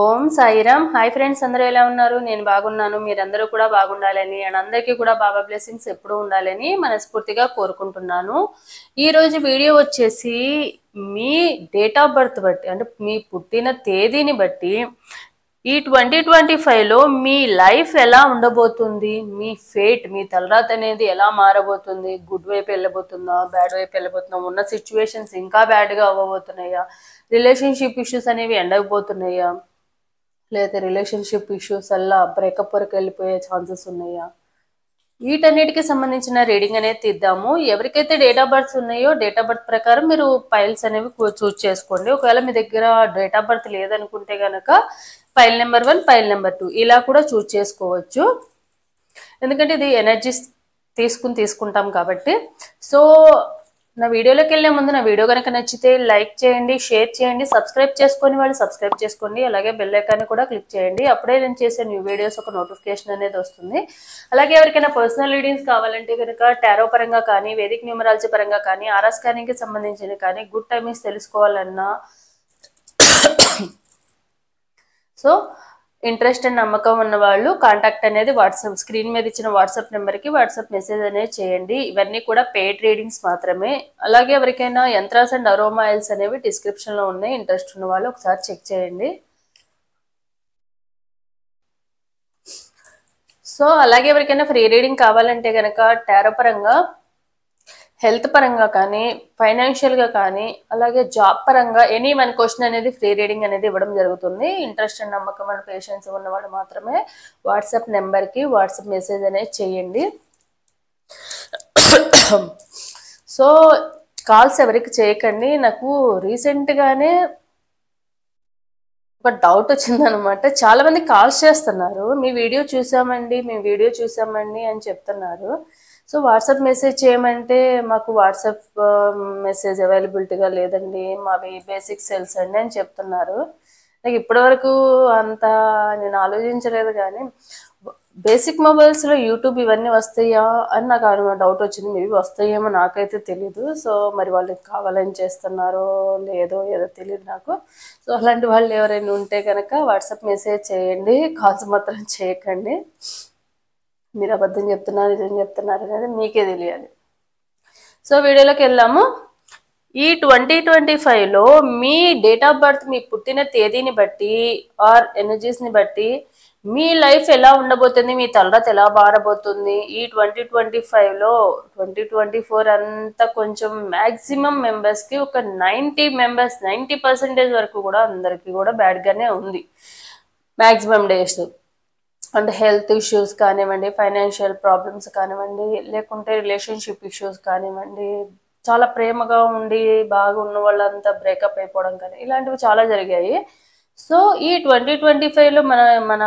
ఓం Sairam. Hi friends, అందరూ ఎలా ఉన్నారు? నేను బాగున్నాను. మీరందరూ కూడా బాగుండాలని అండ్ అందరికీ కూడా బాబా బ్లెస్సింగ్స్ ఎప్పుడూ ఉండాలని మనస్ఫూర్తిగా కోరుకుంటున్నాను. ఈరోజు వీడియో వచ్చేసి మీ డేట్ ఆఫ్ బర్త్ బట్టి అంటే మీ పుట్టిన తేదీని బట్టి ఈ 2025లో మీ లైఫ్ ఎలా ఉండబోతుంది, మీ ఫేట్ మీ తలరాత అనేది ఎలా మారబోతుంది, గుడ్ వైపు వెళ్ళబోతుందా, బ్యాడ్ వైపు వెళ్ళబోతుందా, ఉన్న సిచ్యువేషన్స్ ఇంకా బ్యాడ్గా అవ్వబోతున్నాయా, రిలేషన్షిప్ ఇష్యూస్ అనేవి ఎండకపోతున్నాయా, లేదా రిలేషన్షిప్ ఇష్యూస్ అలా బ్రేకప్ వరకు వెళ్ళిపోయే ఛాన్సెస్ ఉన్నాయా, వీటన్నిటికి సంబంధించిన రీడింగ్ అనేది తీద్దాము. ఎవరికైతే డేట్ ఆఫ్ బర్త్స్ ఉన్నాయో డేట్ ఆఫ్ బర్త్ ప్రకారం మీరు ఫైల్స్ అనేవి చూస్ చేసుకోండి. ఒకవేళ మీ దగ్గర డేట్ ఆఫ్ బర్త్ లేదనుకుంటే కనుక ఫైల్ నెంబర్ 1 ఫైల్ నెంబర్ 2 ఇలా కూడా చూస్ చేసుకోవచ్చు. ఎందుకంటే ఇది ఎనర్జీస్ తీసుకుంటాం కాబట్టి. సో నా వీడియోలోకి వెళ్ళే ముందు నా వీడియో కనుక నచ్చితే లైక్ చేయండి, షేర్ చేయండి, సబ్స్క్రైబ్ చేసుకొని వాళ్ళు సబ్స్క్రైబ్ చేసుకోండి, అలాగే బెల్ ఐకాన్ కూడా క్లిక్ చేయండి. అప్పుడే నేను చేసే న్యూ వీడియోస్ ఒక నోటిఫికేషన్ అనేది వస్తుంది. అలాగే ఎవరికైనా పర్సనల్ రీడింగ్స్ కావాలంటే కనుక టారో పరంగా కానీ, వేదిక్ న్యూమరాలజీ పరంగా కానీ, ఆరా స్కానింగ్కి సంబంధించిన కానీ, గుడ్ టైమింగ్స్ తెలుసుకోవాలన్నా సో ఇంట్రెస్ట్ అండ్ నమ్మకం ఉన్న వాళ్ళు కాంటాక్ట్ అనేది వాట్సాప్ స్క్రీన్ మీద ఇచ్చిన వాట్సాప్ నెంబర్కి వాట్సాప్ మెసేజ్ అనేది చేయండి. ఇవన్నీ కూడా పెయిడ్ రీడింగ్స్ మాత్రమే. అలాగే ఎవరికైనా యంత్రాస్ అండ్ అరోమా ఆయిల్స్ అనేవి డిస్క్రిప్షన్లో ఉన్నాయి. ఇంట్రెస్ట్ ఉన్న వాళ్ళు ఒకసారి చెక్ చేయండి. సో అలాగే ఎవరికైనా ఫ్రీ రీడింగ్ కావాలంటే కనుక టారో పరంగా, హెల్త్ పరంగా కానీ, ఫైనాన్షియల్గా కానీ, అలాగే జాబ్ పరంగా ఎనీ వన్ క్వశ్చన్ అనేది ఫ్రీ రీడింగ్ అనేది ఇవ్వడం జరుగుతుంది. ఇంట్రెస్ట్ అండ్ నమ్మకం అండ్ పేషెన్స్ ఉన్నవాళ్ళు మాత్రమే వాట్సాప్ నెంబర్కి వాట్సాప్ మెసేజ్ అనేది చేయండి. సో కాల్స్ ఎవరికి చేయకండి. నాకు రీసెంట్గానే ఒక డౌట్ వచ్చిందనమాట. చాలా మంది కాల్స్ చేస్తున్నారు, మీ వీడియో చూసామండి అని చెప్తున్నారు. సో వాట్సాప్ మెసేజ్ చేయమంటే మాకు వాట్సాప్ మెసేజ్ అవైలబిలిటీగా లేదండి, మావి బేసిక్ సెల్స్ అండి అని చెప్తున్నారు. నాకు ఇప్పటివరకు అంత నేను ఆలోచించలేదు, కానీ బేసిక్ మొబైల్స్లో యూట్యూబ్ ఇవన్నీ వస్తాయా అని నాకు డౌట్ వచ్చింది. మేబీ వస్తాయేమో, నాకైతే తెలీదు. సో మరి వాళ్ళకి కావాలని చేస్తున్నారో లేదో ఏదో తెలియదు నాకు. సో అలాంటి వాళ్ళు ఎవరైనా ఉంటే కనుక వాట్సాప్ మెసేజ్ చేయండి, కాల్స్ మాత్రం చేయకండి. మీరు అబద్ధం చెప్తున్నారు, నిజం చెప్తున్నారు కదా మీకే తెలియాలి. సో వీడియోలోకి వెళ్దాము. ఈ 2025లో మీ డేట్ ఆఫ్ బర్త్ మీ పుట్టిన తేదీని బట్టి ఆర్ ఎనర్జీస్ని బట్టి మీ లైఫ్ ఎలా ఉండబోతుంది, మీ తలరాత ఎలా మారబోతుంది. ఈ 2025లో 2024 అంతా కొంచెం మ్యాక్సిమం మెంబర్స్కి ఒక 90% వరకు కూడా అందరికీ కూడా బ్యాడ్గానే ఉంది. మ్యాక్సిమం డేస్ అంటే హెల్త్ ఇష్యూస్ కానివ్వండి, ఫైనాన్షియల్ ప్రాబ్లమ్స్ కానివ్వండి, లేకుంటే రిలేషన్షిప్ ఇష్యూస్ కానివ్వండి, చాలా ప్రేమగా ఉండి బాగా ఉన్న వాళ్ళంతా బ్రేకప్ అయిపోవడం కానీ ఇలాంటివి చాలా జరిగాయి. సో ఈ 2025లో మన మన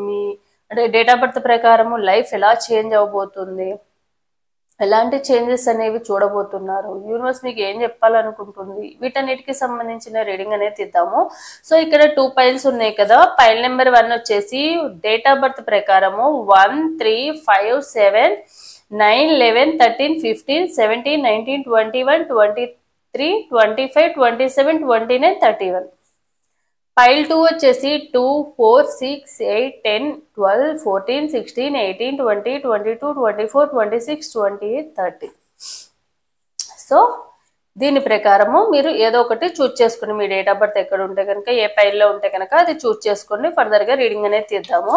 మీ అంటే డేట్ ఆఫ్ బర్త్ ప్రకారము లైఫ్ ఎలా చేంజ్ అవబోతుంది, ఎలాంటి చేంజెస్ అనేవి చూడబోతున్నారు, యూనివర్స్ మీకు ఏం చెప్పాలనుకుంటుంది, వీటన్నిటికి సంబంధించిన రీడింగ్ అనేది తీద్దాము. సో ఇక్కడ 2 పైల్స్ ఉన్నాయి కదా. పైల్ నెంబర్ 1 వచ్చేసి డేట్ ఆఫ్ బర్త్ ప్రకారము 1 3 5 7 9 11 13 15 17 19 21 23 25 27 29 31. పైల్ 2 వచ్చేసి 2 4 6 8 10 12 14 16 18 20 22 24 26 28 30. సో దీని ప్రకారము మీరు ఏదో ఒకటి చూస్ చేసుకుని మీ డేట్ ఆఫ్ బర్త్ ఎక్కడ ఉంటే కనుక, ఏ పైల్లో ఉంటే కనుక అది చూస్ చేసుకుని ఫర్దర్గా రీడింగ్ అనేది తీద్దాము.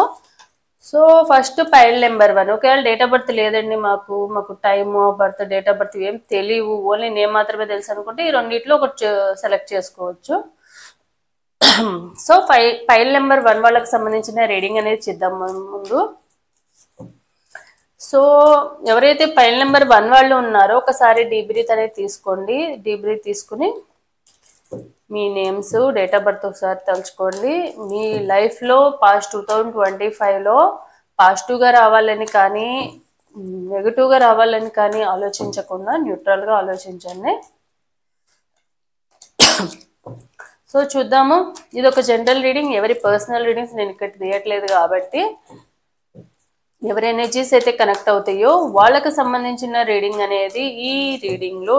So first file number 1. ఒకవేళ డేట్ ఆఫ్ బర్త్ లేదండి, మాకు time of birth date of birth ఏం తెలియవు, ఓన్లీ నేమ్ మాత్రమే తెలుసు అనుకుంటే ఈ రెండిట్లో ఒకటి సెలెక్ట్ చేసుకోవచ్చు. సో పైల్ నెంబర్ 1 వాళ్ళకి సంబంధించిన రీడింగ్ అనేది చేద్దాం ముందు. సో ఎవరైతే పైల్ నెంబర్ 1 వాళ్ళు ఉన్నారో ఒకసారి డీప్ బ్రీత్ అనేది తీసుకోండి. డీప్ బ్రీత్ తీసుకుని మీ నేమ్స్, డేట్ ఆఫ్ బర్త్ ఒకసారి తలుచుకోండి. మీ లైఫ్లో పాస్ట్ 2025లో పాజిటివ్గా రావాలని కానీ నెగిటివ్గా రావాలని కానీ ఆలోచించకుండా న్యూట్రల్గా ఆలోచించండి. సో చూద్దాము. ఇది ఒక జనరల్ రీడింగ్, ఎవరి పర్సనల్ రీడింగ్స్ నేను ఇక్కడ తీయట్లేదు కాబట్టి ఎవరి ఎనర్జీస్ అయితే కనెక్ట్ అవుతాయో వాళ్ళకి సంబంధించిన రీడింగ్ అనేది ఈ రీడింగ్లో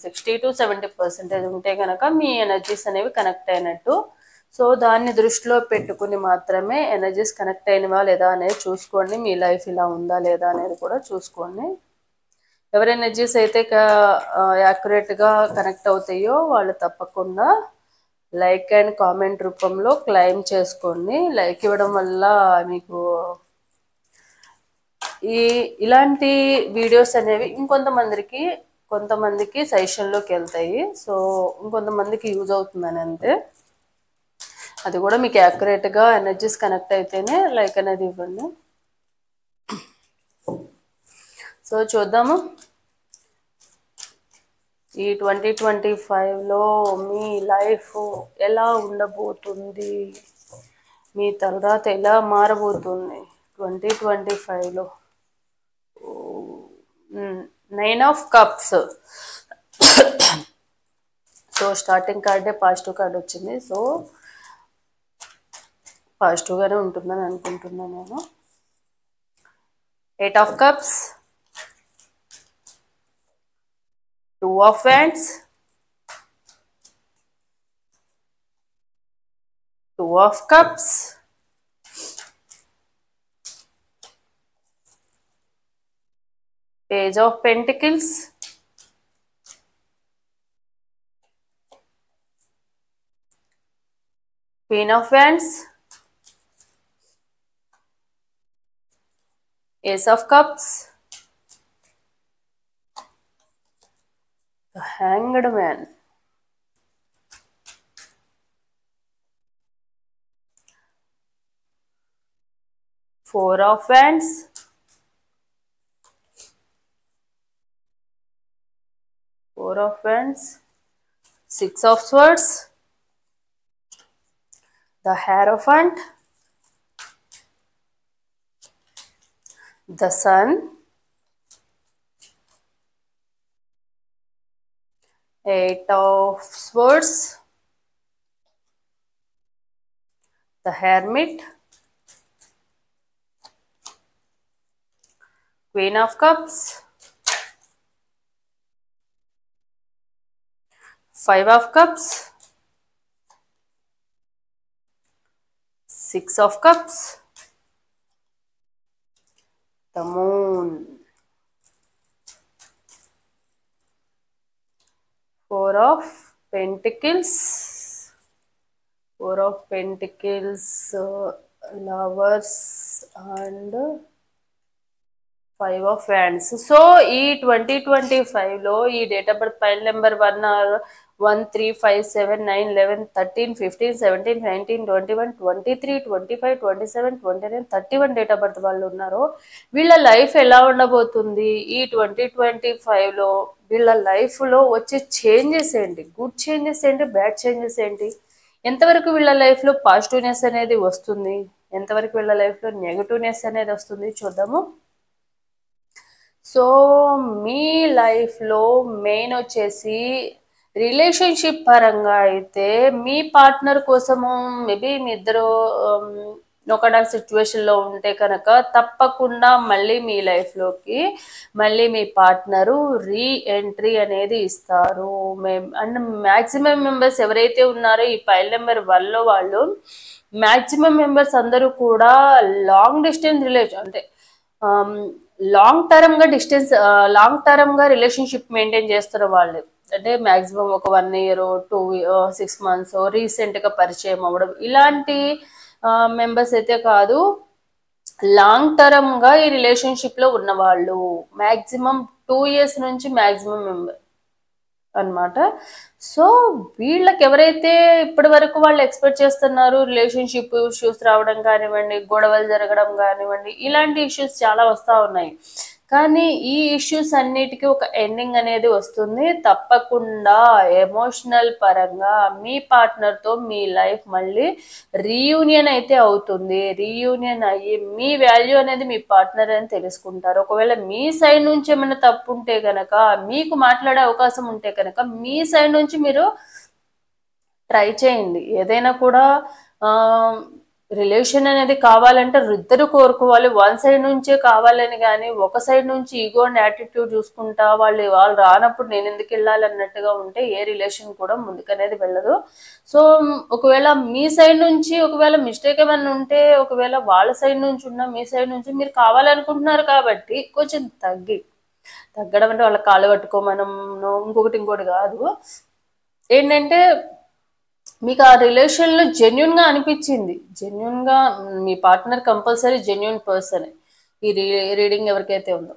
60 to 70% ఉంటే కనుక మీ ఎనర్జీస్ అనేవి కనెక్ట్ అయినట్టు. సో దాన్ని దృష్టిలో పెట్టుకుని మాత్రమే ఎనర్జీస్ కనెక్ట్ అయినవా లేదా అనేది చూసుకోండి. మీ లైఫ్ ఇలా ఉందా లేదా అనేది కూడా చూసుకోండి. ఎవరి ఎనర్జీస్ అయితే యాక్యురేట్గా కనెక్ట్ అవుతాయో వాళ్ళు తప్పకుండా లైక్ అండ్ కామెంట్ రూపంలో క్లెయిమ్ చేసుకోండి. లైక్ ఇవ్వడం వల్ల మీకు ఇలాంటి వీడియోస్ అనేవి కొంతమందికి సజెషన్లోకి వెళ్తాయి. సో ఇంకొంతమందికి యూజ్ అవుతుందని అంతే. అది కూడా మీకు యాక్యురేట్గా ఎనర్జీస్ కనెక్ట్ అయితేనే లైక్ అనేది ఇవ్వండి. సో చూద్దాము ఈ 2025లో మీ లైఫ్ ఎలా ఉండబోతుంది, మీ తర్వాత ఎలా మారబోతుంది 2025లో. 9 ఆఫ్ కప్స్. సో స్టార్టింగ్ కార్డే పాజిటివ్ కార్డ్ వచ్చింది. సో పాజిటివ్గానే ఉంటుందని అనుకుంటున్నాను నేను. 8 of cups, 2 of wands, 2 of cups, Page of Pentacles, Queen of Wands, Ace of Cups, the Hanged Man, 4 of Wands, 4 of Wands, 6 of Swords, the Hierophant, the Sun, 8 of Swords, the Hermit, Queen of Cups, 5 of Cups, 6 of Cups, the Moon, 4 of Pentacles, 4 of Pentacles, Lovers and 5 of Wands. So ఈ 2025లో ఈ date of birth file number 1 or 1 3 5 7 9 11 13 15 17 19 21 23 25 27 29 31 date of birth వాళ్ళు ఉన్నారో వీళ్ళ life ఎలా ఉండబోతుంది ఈ 2025లో, వీళ్ళ లైఫ్లో వచ్చే చేంజెస్ ఏంటి, గుడ్ చేంజెస్ ఏంటి, బ్యాడ్ చేంజెస్ ఏంటి, ఎంతవరకు వీళ్ళ లైఫ్లో పాజిటివ్నెస్ అనేది వస్తుంది, ఎంతవరకు వీళ్ళ లైఫ్లో నెగటివ్నెస్ అనేది వస్తుంది చూద్దాము. సో మీ లైఫ్లో మెయిన్ వచ్చేసి రిలేషన్షిప్ పరంగా అయితే మీ పార్ట్నర్ కోసము మేబీ మీ ఇద్దరు ఒకట సిచ్యువేషన్లో ఉంటే కనుక తప్పకుండా మళ్ళీ మీ లైఫ్లోకి మళ్ళీ మీ పార్ట్నరు రీ ఎంట్రీ అనేది ఇస్తారు. అండ్ మ్యాక్సిమం మెంబర్స్ ఎవరైతే ఉన్నారో ఈ ఫైల్ నెంబర్ 1లో వాళ్ళు మ్యాక్సిమం మెంబర్స్ అందరూ కూడా లాంగ్ డిస్టెన్స్ రిలేషన్ అంటే లాంగ్ టర్మ్ గా రిలేషన్షిప్ మెయింటైన్ చేస్తున్న వాళ్ళు, అంటే మ్యాక్సిమం ఒక 1 year 6 months రీసెంట్ గా పరిచయం అవ్వడం ఇలాంటి మెంబర్స్ అయితే కాదు, లాంగ్ టర్మ్ గా ఈ రిలేషన్షిప్ లో ఉన్నవాళ్ళు మ్యాక్సిమం 2 years నుంచి మ్యాక్సిమం మెంబర్ అన్నమాట. సో వీళ్ళకి ఎవరైతే ఇప్పటి వరకు వాళ్ళు ఎక్స్పెక్ట్ చేస్తున్నారు రిలేషన్షిప్ ఇష్యూస్ రావడం కానివ్వండి, గొడవలు జరగడం కానివ్వండి, ఇలాంటి ఇష్యూస్ చాలా వస్తూ ఉన్నాయి. కానీ ఈ ఇష్యూస్ అన్నిటికీ ఒక ఎండింగ్ అనేది వస్తుంది తప్పకుండా. ఎమోషనల్ పరంగా మీ పార్ట్నర్తో మీ లైఫ్ మళ్ళీ రీయూనియన్ అయితే అవుతుంది. రీయూనియన్ అయ్యి మీ వాల్యూ అనేది మీ పార్ట్నర్ అని తెలుసుకుంటారు. ఒకవేళ మీ సైడ్ నుంచి ఏమైనా తప్పు ఉంటే కనుక, మీకు మాట్లాడే అవకాశం ఉంటే కనుక మీ సైడ్ నుంచి మీరు ట్రై చేయండి. ఏదైనా కూడా రిలేషన్ అనేది కావాలంటే ఇద్దరు కోరుకోవాలి. వన్ సైడ్ నుంచే కావాలని గాని, ఒక సైడ్ నుంచి ఈగో అండ్ యాటిట్యూడ్ చూసుకుంటా వాళ్ళు రానప్పుడు నేనెందుకు వెళ్ళాలి అన్నట్టుగా ఉంటే ఏ రిలేషన్ కూడా ముందుకనేది వెళ్ళదు. సో, ఒకవేళ మీ సైడ్ నుంచి ఒకవేళ మిస్టేక్ ఏమన్నా ఉంటే, ఒకవేళ వాళ్ళ సైడ్ నుంచి ఉన్నా, మీ సైడ్ నుంచి మీరు కావాలనుకుంటున్నారు కాబట్టి కొంచెం తగ్గడం అంటే వాళ్ళ కాళ్ళు పట్టుకోమనో ఇంకోటి కాదు. ఏంటంటే మీకు ఆ రిలేషన్లో జెన్యున్గా అనిపించింది, జెన్యున్గా మీ పార్ట్నర్ కంపల్సరీ జెన్యున్ పర్సన్ ఈ రీడింగ్ ఎవరికైతే ఉందో.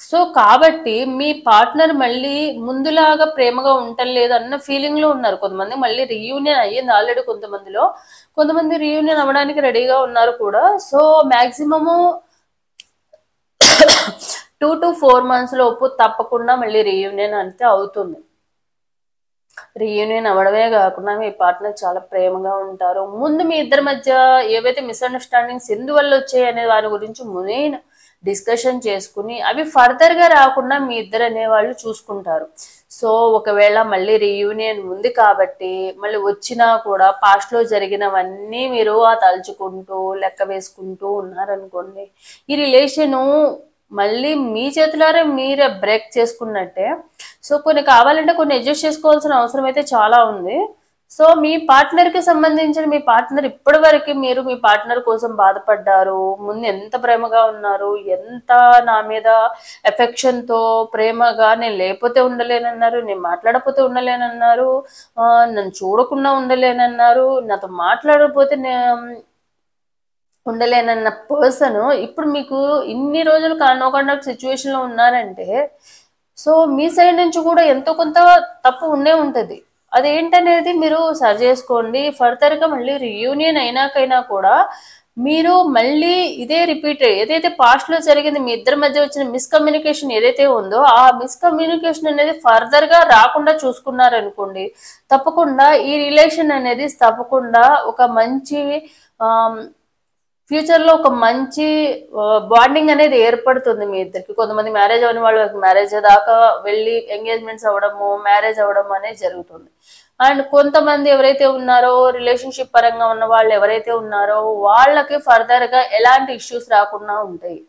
సో కాబట్టి మీ పార్ట్నర్ మళ్ళీ ముందులాగా ప్రేమగా ఉండలేదు అన్న ఫీలింగ్ లో ఉన్నారు. కొంతమంది మళ్ళీ రీయూనియన్ అయ్యింది ఆల్రెడీ, కొంతమంది రీయూనియన్ అవ్వడానికి రెడీగా ఉన్నారు కూడా. సో మాక్సిమము 2 to 4 months లోపు తప్పకుండా మళ్ళీ రీయూనియన్ అంటే అవుతుంది. రీయూనియన్ అవ్వడమే కాకుండా మీ పార్ట్నర్ చాలా ప్రేమగా ఉంటారు. ముందు మీ ఇద్దరి మధ్య ఏవైతే మిస్అండర్స్టాండింగ్స్ ఎందువల్ల వచ్చాయి అనే దాని గురించి మెయిన్ డిస్కషన్ చేసుకుని అవి ఫర్దర్ గా రాకుండా మీ ఇద్దరు అనేవాళ్ళు చూసుకుంటారు. సో ఒకవేళ మళ్ళీ రీయూనియన్ ఉంది కాబట్టి మళ్ళీ వచ్చినా కూడా పాస్ట్ లో జరిగినవన్నీ మీరు తలుచుకుంటూ లెక్క వేసుకుంటూ ఉన్నారనుకోండి, ఈ రిలేషను మళ్ళీ మీ చేతులారే మీరే బ్రేక్ చేసుకున్నట్టే. సో కొన్ని కావాలంటే కొన్ని అడ్జస్ట్ చేసుకోవాల్సిన అవసరం అయితే చాలా ఉంది. సో మీ పార్ట్నర్ కి సంబంధించిన మీ పార్ట్నర్ ఇప్పటి వరకు మీరు మీ పార్ట్నర్ కోసం బాధపడ్డారు, ముందు ఎంత ప్రేమగా ఉన్నారు, ఎంత నా మీద ఎఫెక్షన్ తో ప్రేమగా నేను లేకపోతే ఉండలేనన్నారు, నేను మాట్లాడకపోతే ఉండలేనన్నారు, నన్ను చూడకుండా ఉండలేనన్నారు, నాతో మాట్లాడకపోతే ఉండలేనన్న పర్సన్ ఇప్పుడు మీకు ఇన్ని రోజులు నో కాంటాక్ట్ సిచ్యువేషన్ లో ఉన్నారంటే, సో మీ సైడ్ నుంచి కూడా ఎంతో కొంత తప్పు ఉంటది. అదేంటనేది మీరు సరి చేసుకోండి. ఫర్దర్ గా మళ్ళీ రీయూనియన్ అయినాకైనా కూడా మీరు మళ్ళీ ఇదే రిపీట్ ఏదైతే పాస్ట్ లో జరిగింది మీ ఇద్దరి మధ్య వచ్చిన మిస్కమ్యూనికేషన్ ఏదైతే ఉందో ఆ మిస్కమ్యూనికేషన్ అనేది ఫర్దర్ గా రాకుండా చూసుకున్నారనుకోండి, తప్పకుండా ఈ రిలేషన్ అనేది తప్పకుండా ఒక మంచి ఫ్యూచర్ లో ఒక మంచి బాండింగ్ అనేది ఏర్పడుతుంది మీ ఇద్దరికి. కొంతమంది మ్యారేజ్ అవ్వని వాళ్ళకి మ్యారేజ్ దాకా వెళ్ళి ఎంగేజ్మెంట్స్ అవ్వడము, మ్యారేజ్ అవ్వడం అనేది జరుగుతుంది. అండ్ కొంతమంది ఎవరైతే ఉన్నారో రిలేషన్షిప్ పరంగా ఉన్న వాళ్ళు ఎవరైతే ఉన్నారో వాళ్ళకి ఫర్దర్ గా ఎలాంటి ఇష్యూస్ రాకుండా ఉంటాయి.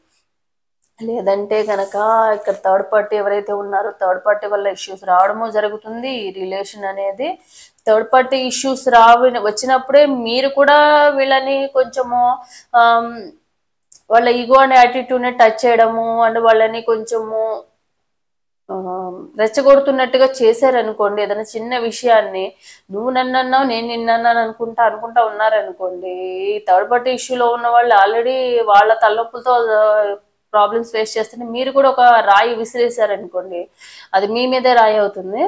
లేదంటే కనుక ఇక్కడ థర్డ్ పార్టీ ఎవరైతే ఉన్నారో థర్డ్ పార్టీ వల్ల ఇష్యూస్ రావడము జరుగుతుంది. ఈ రిలేషన్ అనేది థర్డ్ పార్టీ ఇష్యూస్ వచ్చినప్పుడే మీరు కూడా వీళ్ళని కొంచెము వాళ్ళ ఈగో అండ్ యాటిట్యూడ్ ని టచ్ చేయడము అండ్ వాళ్ళని కొంచెము రెచ్చగొడుతున్నట్టుగా చేశారనుకోండి. ఏదైనా చిన్న విషయాన్ని నువ్వు నన్ను అన్నావు నేను నిన్నన్నాను అనుకుంటా ఉన్నారనుకోండి, థర్డ్ పార్టీ ఇష్యూలో ఉన్న వాళ్ళు ఆల్రెడీ వాళ్ళ తలనొప్పులతో ప్రాబ్లమ్స్ ఫేస్ చేస్తుంటే మీరు కూడా ఒక రాయి విసిరేశారనుకోండి, అది మీ మీదే రాయి అవుతుంది.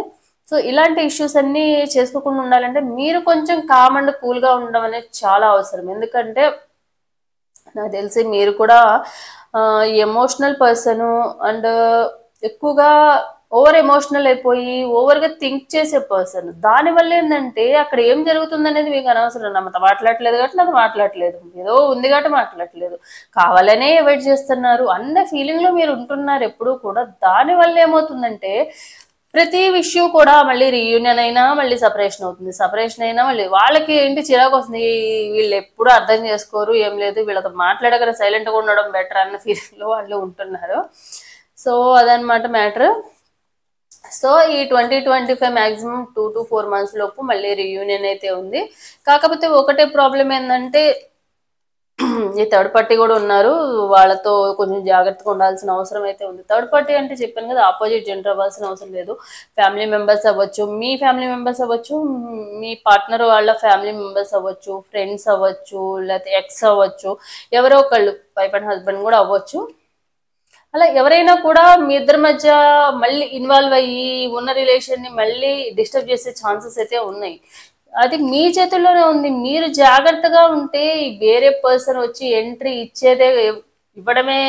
సో ఇలాంటి ఇష్యూస్ అన్ని చేసుకోకుండా ఉండాలంటే మీరు కొంచెం కామ్ అండ్ కూల్ గా ఉండడం అనేది చాలా అవసరం. ఎందుకంటే నాకు తెలిసి మీరు కూడా ఎమోషనల్ పర్సన్ అండ్ ఎక్కువగా ఓవర్ ఎమోషనల్ అయిపోయి ఓవర్గా థింక్ చేసే పర్సన్. దానివల్ల ఏంటంటే అక్కడ ఏం జరుగుతుంది అనేది మీకు అనవసరం. నాతో మాట్లాడట్లేదు కాబట్టి నాతో మాట్లాడట్లేదు, ఏదో ఉంది కాబట్టి మాట్లాడట్లేదు, కావాలనే అవాయిడ్ చేస్తున్నారు అన్న ఫీలింగ్ లో మీరు ఉంటున్నారు ఎప్పుడూ కూడా. దానివల్ల ఏమవుతుందంటే ప్రతి విషయం కూడా మళ్ళీ రీయూనియన్ అయినా మళ్ళీ సపరేషన్ అవుతుంది, సపరేషన్ అయినా మళ్ళీ వాళ్ళకి ఏంటి చిరాకు వస్తుంది, వీళ్ళు ఎప్పుడు అర్థం చేసుకోరు, ఏం లేదు వీళ్ళతో మాట్లాడగానే సైలెంట్గా ఉండడం బెటర్ అన్న ఫీలింగ్ లో వాళ్ళు ఉంటున్నారు. సో అదనమాట మ్యాటర్. సో ఈ 2025 మాక్సిమం 2 to 4 months లోపు మళ్ళీ రీయూనియన్ అయితే ఉంది. కాకపోతే ఒకటే ప్రాబ్లం ఏంటంటే ఈ థర్డ్ పార్టీ కూడా ఉన్నారు, వాళ్ళతో కొంచెం జాగ్రత్తగా ఉండాల్సిన అవసరం అయితే ఉంది. థర్డ్ పార్టీ అంటే చెప్పాను కదా, ఆపోజిట్ జెండర్ అవ్వాల్సిన అవసరం లేదు. ఫ్యామిలీ మెంబర్స్ అవ్వచ్చు, మీ ఫ్యామిలీ మెంబర్స్ అవ్వచ్చు, మీ పార్ట్నర్ వాళ్ళ ఫ్యామిలీ మెంబర్స్ అవ్వచ్చు, ఫ్రెండ్స్ అవ్వచ్చు, లేకపోతే ఎక్స్ అవ్వచ్చు, ఎవరో ఒకళ్ళు వైఫ్ అండ్ హస్బెండ్ కూడా అవ్వచ్చు. అలా ఎవరైనా కూడా మీ ఇద్దరి మధ్య మళ్ళీ ఇన్వాల్వ్ అయ్యి ఉన్న రిలేషన్ ని మళ్ళీ డిస్టర్బ్ చేసే ఛాన్సెస్ అయితే ఉన్నాయి. అది మీ చేతుల్లోనే ఉంది. మీరు జాగ్రత్తగా ఉంటే వేరే పర్సన్ వచ్చి ఎంట్రీ ఇవ్వడమే,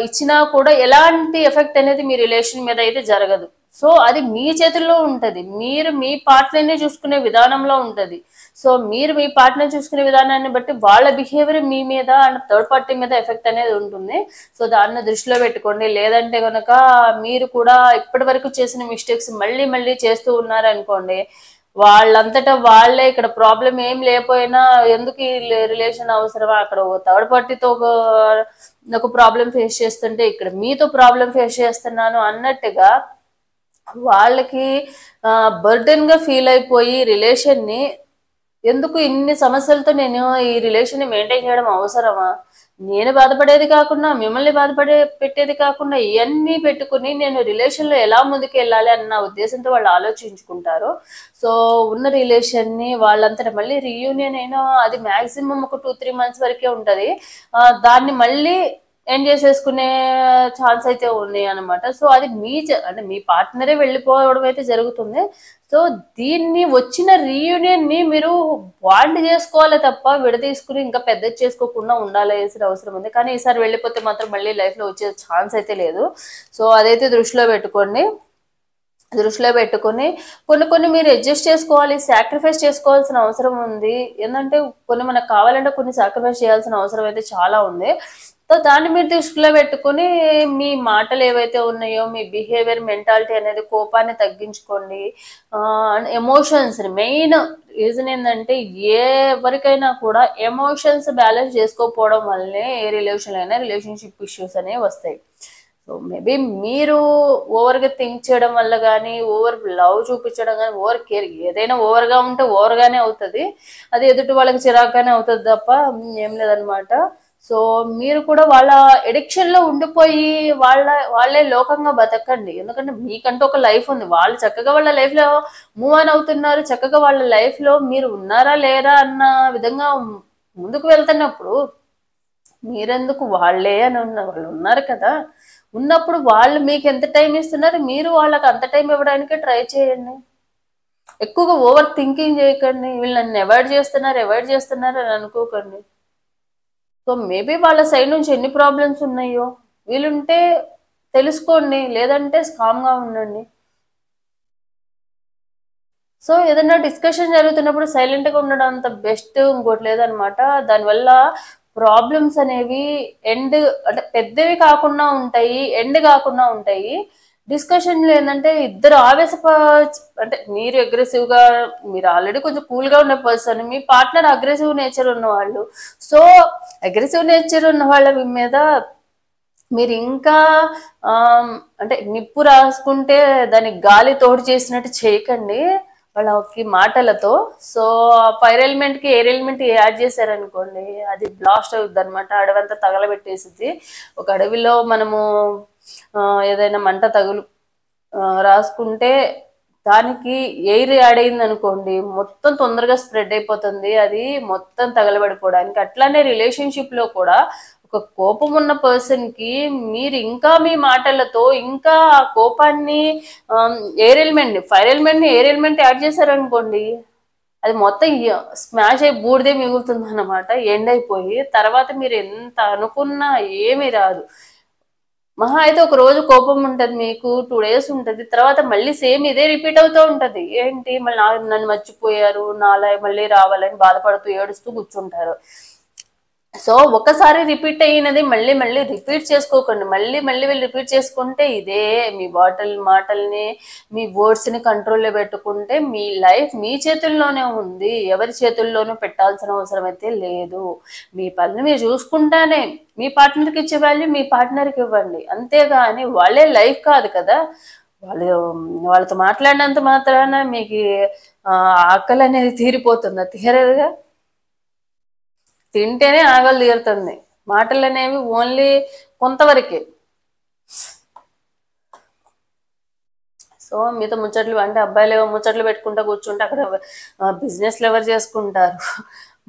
ఇచ్చినా కూడా ఎలాంటి ఎఫెక్ట్ అనేది మీ రిలేషన్ మీద అయితే జరగదు. సో అది మీ చేతుల్లో ఉంటది, మీరు మీ పార్ట్నర్ని చూసుకునే విధానంలో ఉంటది. సో మీరు మీ పార్ట్నర్ చూసుకునే విధానాన్ని బట్టి వాళ్ళ బిహేవియర్ మీ మీద అండ్ థర్డ్ పార్టీ మీద ఎఫెక్ట్ అనేది ఉంటుంది. సో దాన్ని దృష్టిలో పెట్టుకోండి. లేదంటే కనుక మీరు కూడా ఇప్పటి వరకు చేసిన మిస్టేక్స్ మళ్ళీ చేస్తూ ఉన్నారనుకోండి, వాళ్ళంతటా వాళ్ళే ఇక్కడ ప్రాబ్లం ఏం లేకపోయినా ఎందుకు ఈ రిలేషన్ అవసరమా, అక్కడ ఒక థర్డ్ పార్టీతో ఒక ప్రాబ్లం ఫేస్ చేస్తుంటే ఇక్కడ మీతో ప్రాబ్లం ఫేస్ చేస్తున్నాను అన్నట్టుగా వాళ్ళకి బర్డెన్ గా ఫీల్ అయిపోయి రిలేషన్ ని, ఎందుకు ఇన్ని సమస్యలతో నేను ఈ రిలేషన్ ని మెయింటైన్ చేయడం అవసరమా, నేను బాధపడేది కాకుండా మిమ్మల్ని పెట్టేది కాకుండా ఇవన్నీ పెట్టుకుని నేను రిలేషన్ లో ఎలా ముందుకు వెళ్ళాలి అన్న ఉద్దేశంతో వాళ్ళు ఆలోచించుకుంటారు. సో ఉన్న రిలేషన్ ని వాళ్ళంతటా మళ్ళీ రీయూనియన్ అయినా అది మాక్సిమం ఒక 2-3 months వరకే ఉంటది. దాన్ని మళ్ళీ ఎండ్ చేసేసుకునే ఛాన్స్ అయితే ఉన్నాయి అనమాట. సో అది అంటే మీ పార్ట్నరే వెళ్ళిపోవడం అయితే జరుగుతుంది. సో దీన్ని వచ్చిన రీయూనియన్ ని మీరు బాండ్ చేసుకోవాలి తప్ప విడదీసుకుని ఇంకా పెద్ద చేసుకోకుండా ఉండాల్సిన అవసరం ఉంది. కానీ ఈసారి వెళ్ళిపోతే మాత్రం మళ్ళీ లైఫ్ లో వచ్చే ఛాన్స్ అయితే లేదు. సో అదైతే దృష్టిలో పెట్టుకోండి. కొన్ని మీరు అడ్జస్ట్ చేసుకోవాలి, సాక్రిఫైస్ చేసుకోవాల్సిన అవసరం ఉంది. ఏంటంటే కొన్ని మనకు కావాలంటే కొన్ని సాక్రిఫైస్ చేయాల్సిన అవసరం అయితే చాలా ఉంది. సో దాన్ని మీరు దృష్టిలో పెట్టుకుని మీ మాటలు ఏవైతే ఉన్నాయో, మీ బిహేవియర్ మెంటాలిటీ అనేది కోపాన్ని తగ్గించుకోండి. ఎమోషన్స్ మెయిన్ రీజన్ ఏంటంటే ఎవరికైనా కూడా ఎమోషన్స్ బ్యాలెన్స్ చేసుకోకపోవడం వల్లనే ఏ రిలేషన్ అయినా రిలేషన్షిప్ ఇష్యూస్ అనేవి వస్తాయి. సో మేబీ మీరు ఓవర్గా థింక్ చేయడం వల్ల కానీ, ఓవర్ లవ్ చూపించడం కానీ, ఓవర్ కేర్ ఏదైనా ఓవర్గా ఉంటే ఓవర్గానే అవుతుంది. అది ఎదుటి వాళ్ళకి చిరాకుగానే అవుతుంది తప్ప ఏం లేదనమాట. సో మీరు కూడా వాళ్ళ ఎడిక్షన్ లో ఉండిపోయి వాళ్ళే లోకంగా బతకండి. ఎందుకంటే మీకంటూ ఒక లైఫ్ ఉంది. వాళ్ళు చక్కగా వాళ్ళ లైఫ్ లో మూవ్ ఆన్ అవుతున్నారు. చక్కగా వాళ్ళ లైఫ్ లో మీరు ఉన్నారా లేరా అన్న విధంగా ముందుకు వెళ్తున్నప్పుడు మీరెందుకు వాళ్ళే అని వాళ్ళు ఉన్నారు కదా. ఉన్నప్పుడు వాళ్ళు మీకు ఎంత టైం ఇస్తున్నారు, మీరు వాళ్ళకి అంత టైం ఇవ్వడానికి ట్రై చేయండి. ఎక్కువగా ఓవర్ థింకింగ్ చేయకండి. వీళ్ళు నన్ను అవాయిడ్ చేస్తున్నారు అని అనుకోకండి. సో మేబీ వాళ్ళ సైడ్ నుంచి ఎన్ని ప్రాబ్లమ్స్ ఉన్నాయో వీలుంటే తెలుసుకోండి, లేదంటే కామ్గా ఉండండి. సో ఏదైనా డిస్కషన్ జరుగుతున్నప్పుడు సైలెంట్గా ఉండడం అంత బెస్ట్ ఇంకోటి లేదనమాట. దానివల్ల ప్రాబ్లమ్స్ అనేవి ఎండ్ అంటే పెద్దవి కాకుండా ఉంటాయి, ఎండ్ కాకుండా ఉంటాయి. డిస్కషన్లు ఏంటంటే ఇద్దరు అంటే మీరు అగ్రెసివ్గా, మీరు ఆల్రెడీ కొంచెం కూల్గా ఉన్న పర్సన్, మీ పార్ట్నర్ అగ్రెసివ్ నేచర్ ఉన్న వాళ్ళు. సో అగ్రెసివ్ నేచర్ ఉన్న వాళ్ళ మీద మీరు ఇంకా అంటే నిప్పు రాసుకుంటే దానికి గాలి తోడు చేసినట్టు చేయకండి వాళ్ళకి మాటలతో. సో ఫైర్ ఎలిమెంట్ కి ఎయిర్ ఎలిమెంట్ యాడ్ చేశారనుకోండి, అది బ్లాస్ట్ అవుతుంది అనమాట. అడవంతా తగలబెట్టేసింది. ఒక అడవిలో మనము ఏదైనా మంట రాసుకుంటే దానికి ఎయిర్ యాడ్ అయింది అనుకోండి, మొత్తం తొందరగా స్ప్రెడ్ అయిపోతుంది, అది మొత్తం తగలబడిపోవడానికి. అట్లానే రిలేషన్షిప్ లో కూడా ఒక కోపం ఉన్న పర్సన్ కి మీరు ఇంకా మీ మాటలతో ఇంకా ఆ కోపాన్ని ఫైర్ ఎలిమెంట్ ని ఎయిర్ ఎలిమెంట్ యాడ్ చేశారనుకోండి, అది మొత్తం స్మాష్ అయి బూడిదే మిగులుతుంది అనమాట. ఎండ్ అయిపోయి తర్వాత మీరు ఎంత అనుకున్నా ఏమీ రాదు. మహా అయితే ఒక రోజు కోపం ఉంటుంది మీకు, 2 days ఉంటుంది, తర్వాత మళ్ళీ సేమ్ ఇదే రిపీట్ అవుతూ ఉంటది. ఏంటి మళ్ళీ నన్ను మర్చిపోయారు, నాలా మళ్ళీ రావాలని బాధపడుతూ ఏడుస్తూ కూర్చుంటారు. సో ఒకసారి రిపీట్ అయినది మళ్ళీ మళ్ళీ రిపీట్ చేసుకోకండి. మళ్ళీ వీళ్ళు రిపీట్ చేసుకుంటే ఇదే మీ మాటల్ని మీ వర్డ్స్ని కంట్రోల్లో పెట్టుకుంటే మీ లైఫ్ మీ చేతుల్లోనే ఉంది. ఎవరి చేతుల్లోనూ పెట్టాల్సిన అవసరం అయితే లేదు. మీ పనిని మీరు చూసుకుంటానే మీ పార్ట్నర్కి ఇచ్చే వాల్యూ మీ పార్ట్నర్కి ఇవ్వండి. అంతేగాని వాళ్ళే లైఫ్ కాదు కదా. వాళ్ళతో మాట్లాడినంత మాత్రాన మీకు ఆకలి అనేది తీరిపోతుందా? తీరదుగా. తింటేనే ఆకలి తీరుతుంది. మాటలు అనేవి ఓన్లీ కొంతవరకే. సో మీతో ముచ్చట్లు అంటే అబ్బాయిలు ఏవో ముచ్చట్లు పెట్టుకుంటా కూర్చుంటే అక్కడ బిజినెస్లు ఎవరు చేసుకుంటారు?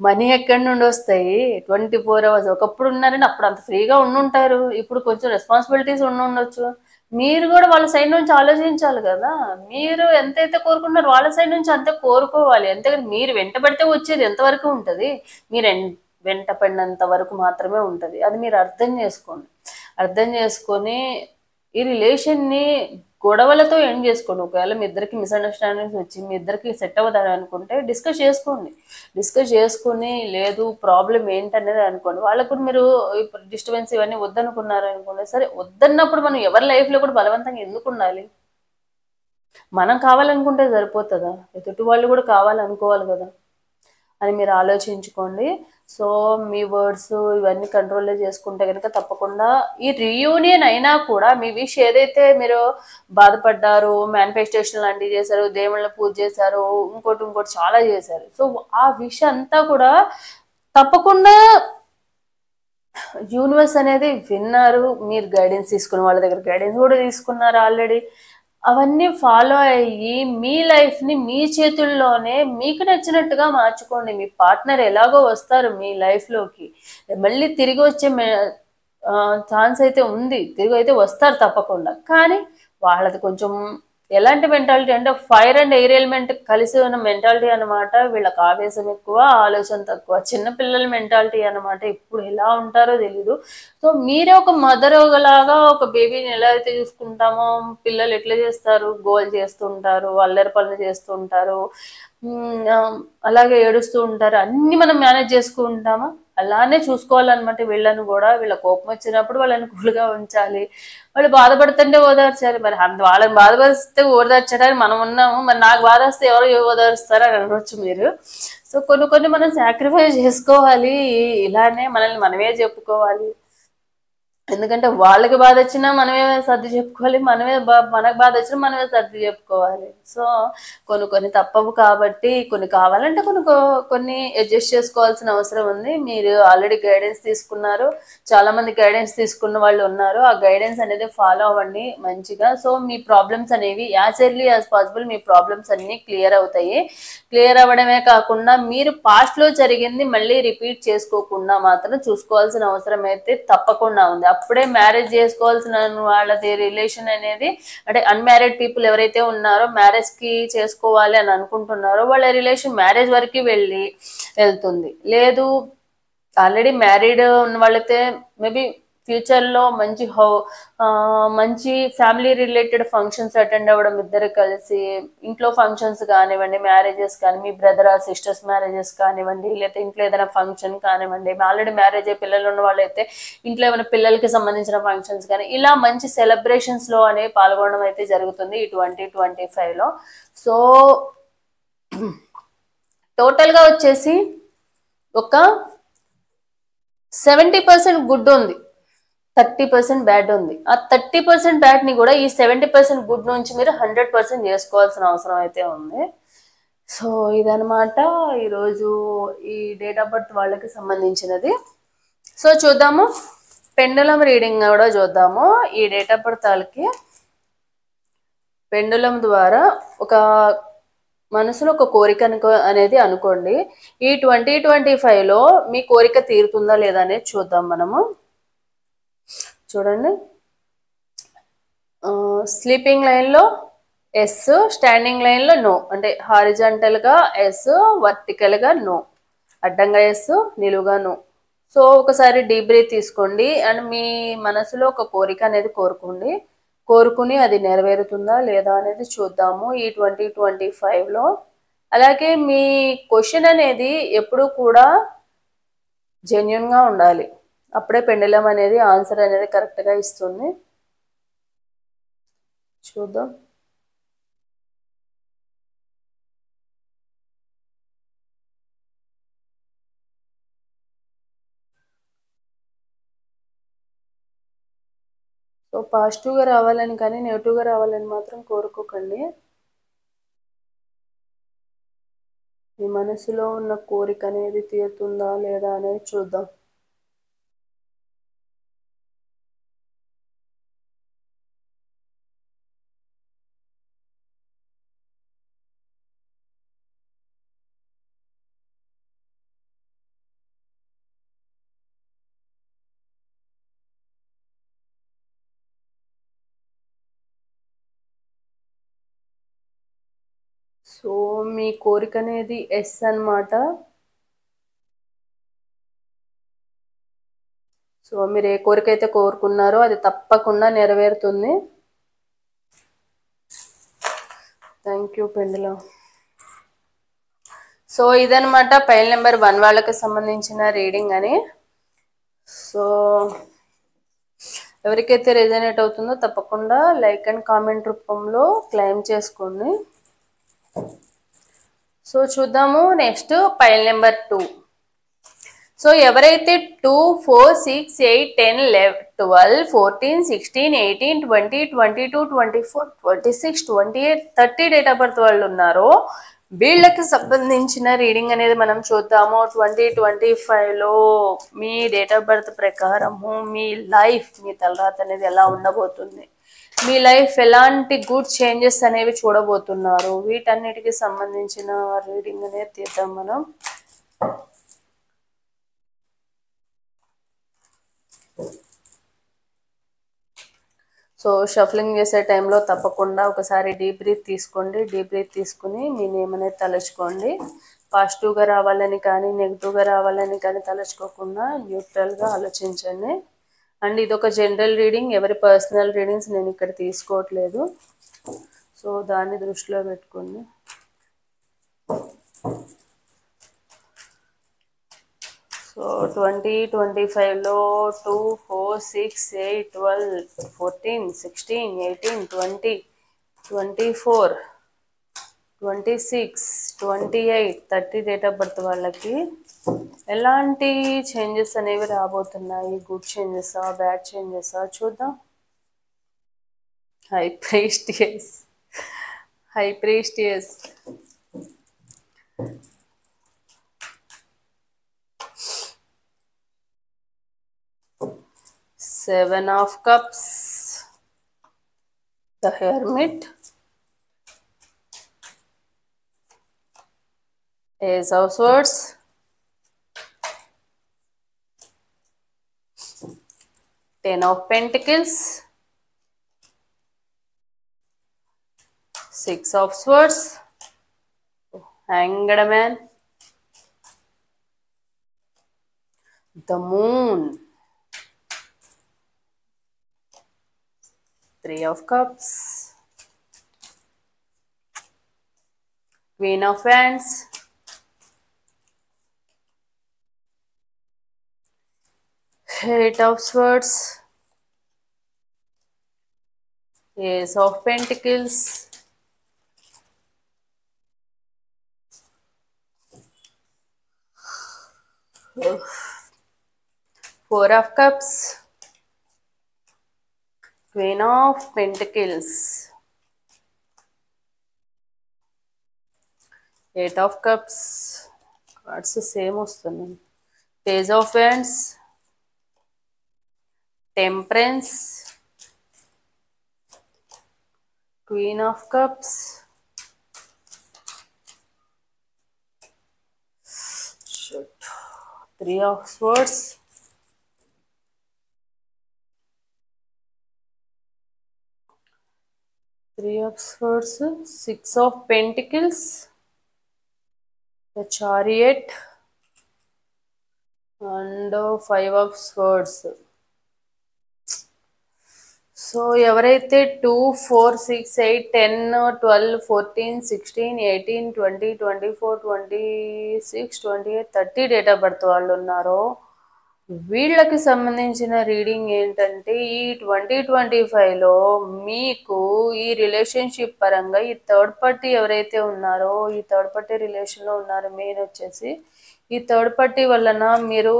మనీ ఎక్కడి నుండి వస్తాయి? 24 hours ఒకప్పుడు ఉన్నారని అప్పుడు అంత ఫ్రీగా ఉండుంటారు, ఇప్పుడు కొంచెం రెస్పాన్సిబిలిటీస్ ఉండొచ్చు. మీరు కూడా వాళ్ళ సైడ్ నుంచి ఆలోచించాలి కదా. మీరు ఎంతైతే కోరుకుంటున్నారో వాళ్ళ సైడ్ నుంచి అంతే కోరుకోవాలి. అంతేగాని మీరు వెంటబడితే వచ్చేది ఎంతవరకు ఉంటుంది? మీరు వెంట పడినంత వరకు మాత్రమే ఉంటుంది. అది మీరు అర్థం చేసుకొని ఈ రిలేషన్ని గొడవలతో ఎండ్ చేసుకోండి. ఒకవేళ మీ ఇద్దరికి మిస్అండర్స్టాండింగ్స్ వచ్చి మీ ఇద్దరికి సెట్ అవ్వదని అనుకుంటే డిస్కస్ చేసుకుని లేదు ప్రాబ్లం ఏంటనేది అనుకోండి. వాళ్ళకు కూడా మీరు ఇప్పుడు డిస్టర్బెన్స్ ఇవన్నీ వద్దనుకున్నారు అనుకోండి. సరే వద్దన్నప్పుడు మనం ఎవరి లైఫ్లో కూడా బలవంతంగా ఎందుకు ఉండాలి? మనం కావాలనుకుంటే సరిపోతుందా? ఎదుటి వాళ్ళు కూడా కావాలనుకోవాలి కదా అని మీరు ఆలోచించుకోండి. సో మీ వర్డ్స్ ఇవన్నీ కంట్రోల్లో చేసుకుంటే కనుక తప్పకుండా ఈ రీయూనియన్ అయినా కూడా మీ విష్ ఏదైతే మీరు బాధపడ్డారు, మేనిఫెస్టేషన్ లాంటివి చేశారు, దేవుళ్ళ పూజ చేశారు, ఇంకోటి ఇంకోటి చాలా చేశారు. సో ఆ విష్ అంతా కూడా తప్పకుండా యూనివర్స్ అనేది విన్నారు. మీరు గైడెన్స్ తీసుకున్న వాళ్ళ దగ్గర గైడెన్స్ కూడా తీసుకున్నారు ఆల్రెడీ. అవన్నీ ఫాలో అయ్యి మీ లైఫ్ని మీ చేతుల్లోనే మీకు నచ్చినట్టుగా మార్చుకోండి. మీ పార్ట్నర్ ఎలాగో వస్తారు మీ లైఫ్లోకి, మళ్ళీ తిరిగి వచ్చే ఛాన్స్ అయితే ఉంది, తిరిగి అయితే వస్తారు తప్పకుండా. కానీ వాళ్ళది కొంచెం ఎలాంటి మెంటాలిటీ అంటే ఫైర్ అండ్ ఎయిర్ ఎలిమెంట్ కలిసి ఉన్న మెంటాలిటీ అనమాట. వీళ్ళకి ఆవేశం ఎక్కువ, ఆలోచన తక్కువ, చిన్నపిల్లల మెంటాలిటీ అనమాట. ఇప్పుడు ఎలా ఉంటారో తెలీదు. సో మీరే ఒక మదర్ లాగా ఒక బేబీని ఎలా అయితే చూసుకుంటామో, పిల్లలు ఎట్లా చేస్తారు, గోల్ చేస్తుంటారు, అల్లరి పనులు చేస్తుంటారు, అలాగే ఏడుస్తూ ఉంటారు, అన్ని మనం మేనేజ్ చేసుకుంటామా అలానే చూసుకోవాలన్నమాట. వీళ్ళని కూడా వీళ్ళ కోపం వచ్చినప్పుడు వాళ్ళని కూల్గా ఉంచాలి, వాళ్ళు బాధపడుతుంటే ఓదార్చాలి. మరి అంత వాళ్ళని బాధపరిస్తే ఓదార్చడానికి మనం ఉన్నాము, మరి నాకు బాధ వస్తే ఎవరు ఓదారుస్తారు అని అనవచ్చు మీరు. సో కొన్ని కొన్ని మనం సాక్రిఫైస్ చేసుకోవాలి, ఇలానే మనల్ని మనమే చెప్పుకోవాలి. ఎందుకంటే వాళ్ళకి బాధ వచ్చినా మనమే సర్ది చెప్పుకోవాలి, మనకు బాధ వచ్చినా మనమే సర్ది చెప్పుకోవాలి. సో కొన్ని కొన్ని తప్పవు కాబట్టి కొన్ని కావాలంటే కొన్ని అడ్జస్ట్ చేసుకోవాల్సిన అవసరం ఉంది. మీరు ఆల్రెడీ గైడెన్స్ తీసుకున్నారు, చాలా మంది గైడెన్స్ తీసుకున్న వాళ్ళు ఉన్నారు. ఆ గైడెన్స్ అనేది ఫాలో అవ్వండి మంచిగా. సో మీ ప్రాబ్లమ్స్ అనేవి యాజ్ ఎర్లీ యాజ్ పాసిబుల్ మీ ప్రాబ్లమ్స్ అన్ని క్లియర్ అవుతాయి. క్లియర్ అవ్వడమే కాకుండా మీరు పాస్ట్లో జరిగింది మళ్ళీ రిపీట్ చేసుకోకుండా మాత్రం చూసుకోవాల్సిన అవసరం అయితే తప్పకుండా ఉంది. అప్పుడే మ్యారేజ్ చేసుకోవాల్సిన వాళ్ళది రిలేషన్ అనేది, అంటే అన్మ్యారీడ్ పీపుల్ ఎవరైతే ఉన్నారో మ్యారేజ్కి చేసుకోవాలి అని అనుకుంటున్నారో వాళ్ళ రిలేషన్ మ్యారేజ్ వరకు వెళ్తుంది. లేదు ఆల్రెడీ మ్యారీడ్ ఉన్న వాళ్ళైతే మేబీ ఫ్యూచర్లో మంచి ఫ్యామిలీ రిలేటెడ్ ఫంక్షన్స్ అటెండ్ అవ్వడం, ఇద్దరు కలిసి ఇంట్లో ఫంక్షన్స్ కానివ్వండి, మ్యారేజెస్ కానీ, మీ బ్రదర్ సిస్టర్స్ మ్యారేజెస్ కానివ్వండి, లేకపోతే ఇంట్లో ఏదైనా ఫంక్షన్ కానివ్వండి, ఆల్రెడీ మ్యారేజ్ అయ్యి పిల్లలు ఉన్న వాళ్ళైతే ఇంట్లో ఏమైనా పిల్లలకి సంబంధించిన ఫంక్షన్స్ కానీ, ఇలా మంచి సెలబ్రేషన్స్లో అనేవి పాల్గొనడం అయితే జరుగుతుంది ఈ 2025లో. సో టోటల్గా వచ్చేసి ఒక 70% గుడ్ ఉంది, 30% బ్యాడ్ ఉంది. ఆ 30% బ్యాడ్ని కూడా ఈ 70% గుడ్ నుంచి మీరు 100% చేసుకోవాల్సిన అవసరం అయితే ఉంది. సో ఇదనమాట ఈరోజు ఈ డేట్ ఆఫ్ బర్త్ వాళ్ళకి సంబంధించినది. సో చూద్దాము, పెండులం రీడింగ్ కూడా చూద్దాము. ఈ డేట్ ఆఫ్ బర్త్ వాళ్ళకి పెండులం ద్వారా ఒక మనసులో ఒక కోరిక అనేది అనుకోండి. ఈ 2025లో మీ కోరిక తీరుతుందా లేదా అనేది చూద్దాం మనము. చూడండి, స్లీపింగ్ లైన్లో ఎస్, స్టాండింగ్ లైన్లో నో, అంటే హారిజాంటల్గా ఎస్, వర్టికల్గా నో, అడ్డంగా ఎస్, నిలువుగా నో. సో ఒకసారి డీప్ బ్రీత్ తీసుకోండి అండ్ మీ మనసులో ఒక కోరిక అనేది కోరుకుని అది నెరవేరుతుందా లేదా అనేది చూద్దాము ఈ 2025లో. అలాగే మీ క్వశ్చన్ అనేది ఎప్పుడు కూడా జెన్యున్గా ఉండాలి, అప్పుడే పెండులం అనేది ఆన్సర్ అనేది కరెక్ట్గా ఇస్తుంది. చూద్దాం. సో పాజిటివ్గా రావాలని కానీ నెగిటివ్గా రావాలని మాత్రం కోరుకోకండి. మీ మనసులో ఉన్న కోరిక అనేది తీరుతుందా లేదా అనేది చూద్దాం. సో మీ కోరిక అనేది ఎస్ అన్నమాట. సో మీరు ఏ కోరిక అయితే కోరుకున్నారో అది తప్పకుండా నెరవేరుతుంది. Thank you pendulum. సో ఇదనమాట ఫైల్ నెంబర్ 1 వాళ్ళకి సంబంధించిన రీడింగ్ అని. సో ఎవరికైతే రెజనేట్ అవుతుందో తప్పకుండా లైక్ అండ్ కామెంట్ రూపంలో క్లెయిమ్ చేసుకోండి. సో చూద్దాము నెక్స్ట్ పైల్ నెంబర్ 2. సో ఎవరైతే 2, 4, 6, 8, 10, 11, 12, 14, 16, 18, 20, 22, 24, 26, 28, 30 డేట్ ఆఫ్ బర్త్ వాళ్ళు ఉన్నారో వీళ్ళకి సంబంధించిన రీడింగ్ అనేది మనం చూద్దాము. 2025లో మీ డేట్ ఆఫ్ బర్త్ ప్రకారము మీ లైఫ్, మీ తలరాత అనేది ఎలా ఉండబోతుంది, మీ లైఫ్ ఎలాంటి గుడ్ చేంజెస్ అనేవి చూడబోతున్నారు, వీటన్నిటికి సంబంధించిన రీడింగ్ అనేది తీద్దాం మనం. సో షఫ్లింగ్ చేసే టైంలో తప్పకుండా ఒకసారి డీప్ బ్రీత్ తీసుకోండి. డీప్ బ్రీత్ తీసుకుని మీ నేమ్ అనేది తలుచుకోండి. పాజిటివ్గా రావాలని కానీ నెగిటివ్గా రావాలని కానీ తలుచుకోకుండా న్యూట్రల్గా ఆలోచించండి. అండ్ ఇది ఒక జనరల్ రీడింగ్, ఎవరి పర్సనల్ రీడింగ్స్ నేను ఇక్కడ తీసుకోవట్లేదు. సో దాన్ని దృష్టిలో పెట్టుకోండి. సో 2025లో 2, 4, 6, 8, 12, 14, 16, 18, 20, 24, 26, 28, 30 డేట్ ఆఫ్ బర్త్ వాళ్ళకి ఎలాంటి చేంజెస్ అనేవి రాబోతున్నాయి, గుడ్ చేంజెసా బ్యాడ్ చేంజెసా చూద్దాం. High priestess 7 of Cups, the Hermit, Ace of Swords, 10 of Pentacles, 6 of Swords, Hanged Man, the Moon, 3 of Cups, Queen of Wands, Eight of Swords, Ace of Pentacles, Four of Cups, Queen of Pentacles, Eight of Cups, cards same వస్తున్నాయి, Page of Wands, Temperance, Queen of Cups, Three of Swords, Six of Pentacles, the Chariot, and Five of Swords. So ఎవరైతే 2, 4, 6, 8, 10, 12, 14, 16, 18, 20, 24, 26, 28, 30 date of birth వాళ్ళు ఉన్నారో వీళ్ళకి సంబంధించిన reading ఏంటంటే ఈ 2025లో మీకు ఈ రిలేషన్షిప్ పరంగా ఈ థర్డ్ పార్టీ ఎవరైతే ఉన్నారో ఈ థర్డ్ పార్టీ రిలేషన్లో ఉన్నారో మెయిన్ వచ్చేసి ఈ థర్డ్ పార్టీ వలన మీరు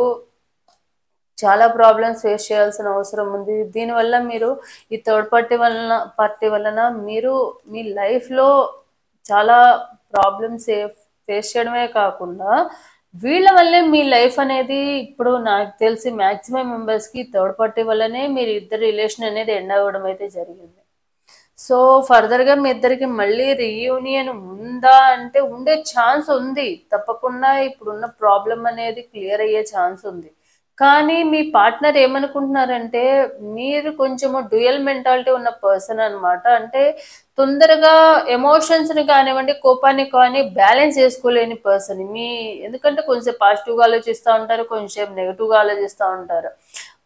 చాలా ప్రాబ్లమ్స్ ఫేస్ చేయాల్సిన అవసరం ఉంది. దీనివల్ల మీరు ఈ థర్డ్ పార్టీ వలన మీరు మీ లైఫ్లో చాలా ప్రాబ్లమ్స్ ఫేస్ చేయడమే కాకుండా వీళ్ళ వల్లే మీ లైఫ్ అనేది ఇప్పుడు నాకు తెలిసి మ్యాక్సిమం మెంబర్స్కి థర్డ్ పార్టీ వల్లనే మీరు ఇద్దరు రిలేషన్ అనేది ఎండ్ అవ్వడం అయితే జరిగింది. సో ఫర్దర్గా మీ ఇద్దరికి మళ్ళీ రీయూనియన్ ఉందా అంటే ఉండే ఛాన్స్ ఉంది, తప్పకుండా ఇప్పుడున్న ప్రాబ్లం అనేది క్లియర్ అయ్యే ఛాన్స్ ఉంది. కానీ మీ పార్ట్నర్ ఏమనుకుంటున్నారంటే మీరు కొంచెము డ్యూయల్ మెంటాలిటీ ఉన్న పర్సన్ అనమాట. అంటే తొందరగా ఎమోషన్స్ని కానివ్వండి కోపాన్ని కానీ బ్యాలెన్స్ చేసుకోలేని పర్సన్ ఎందుకంటే కొంచెంసేపు పాజిటివ్గా ఆలోచిస్తూ ఉంటారు, కొంచెంసేపు నెగిటివ్గా ఆలోచిస్తూ ఉంటారు.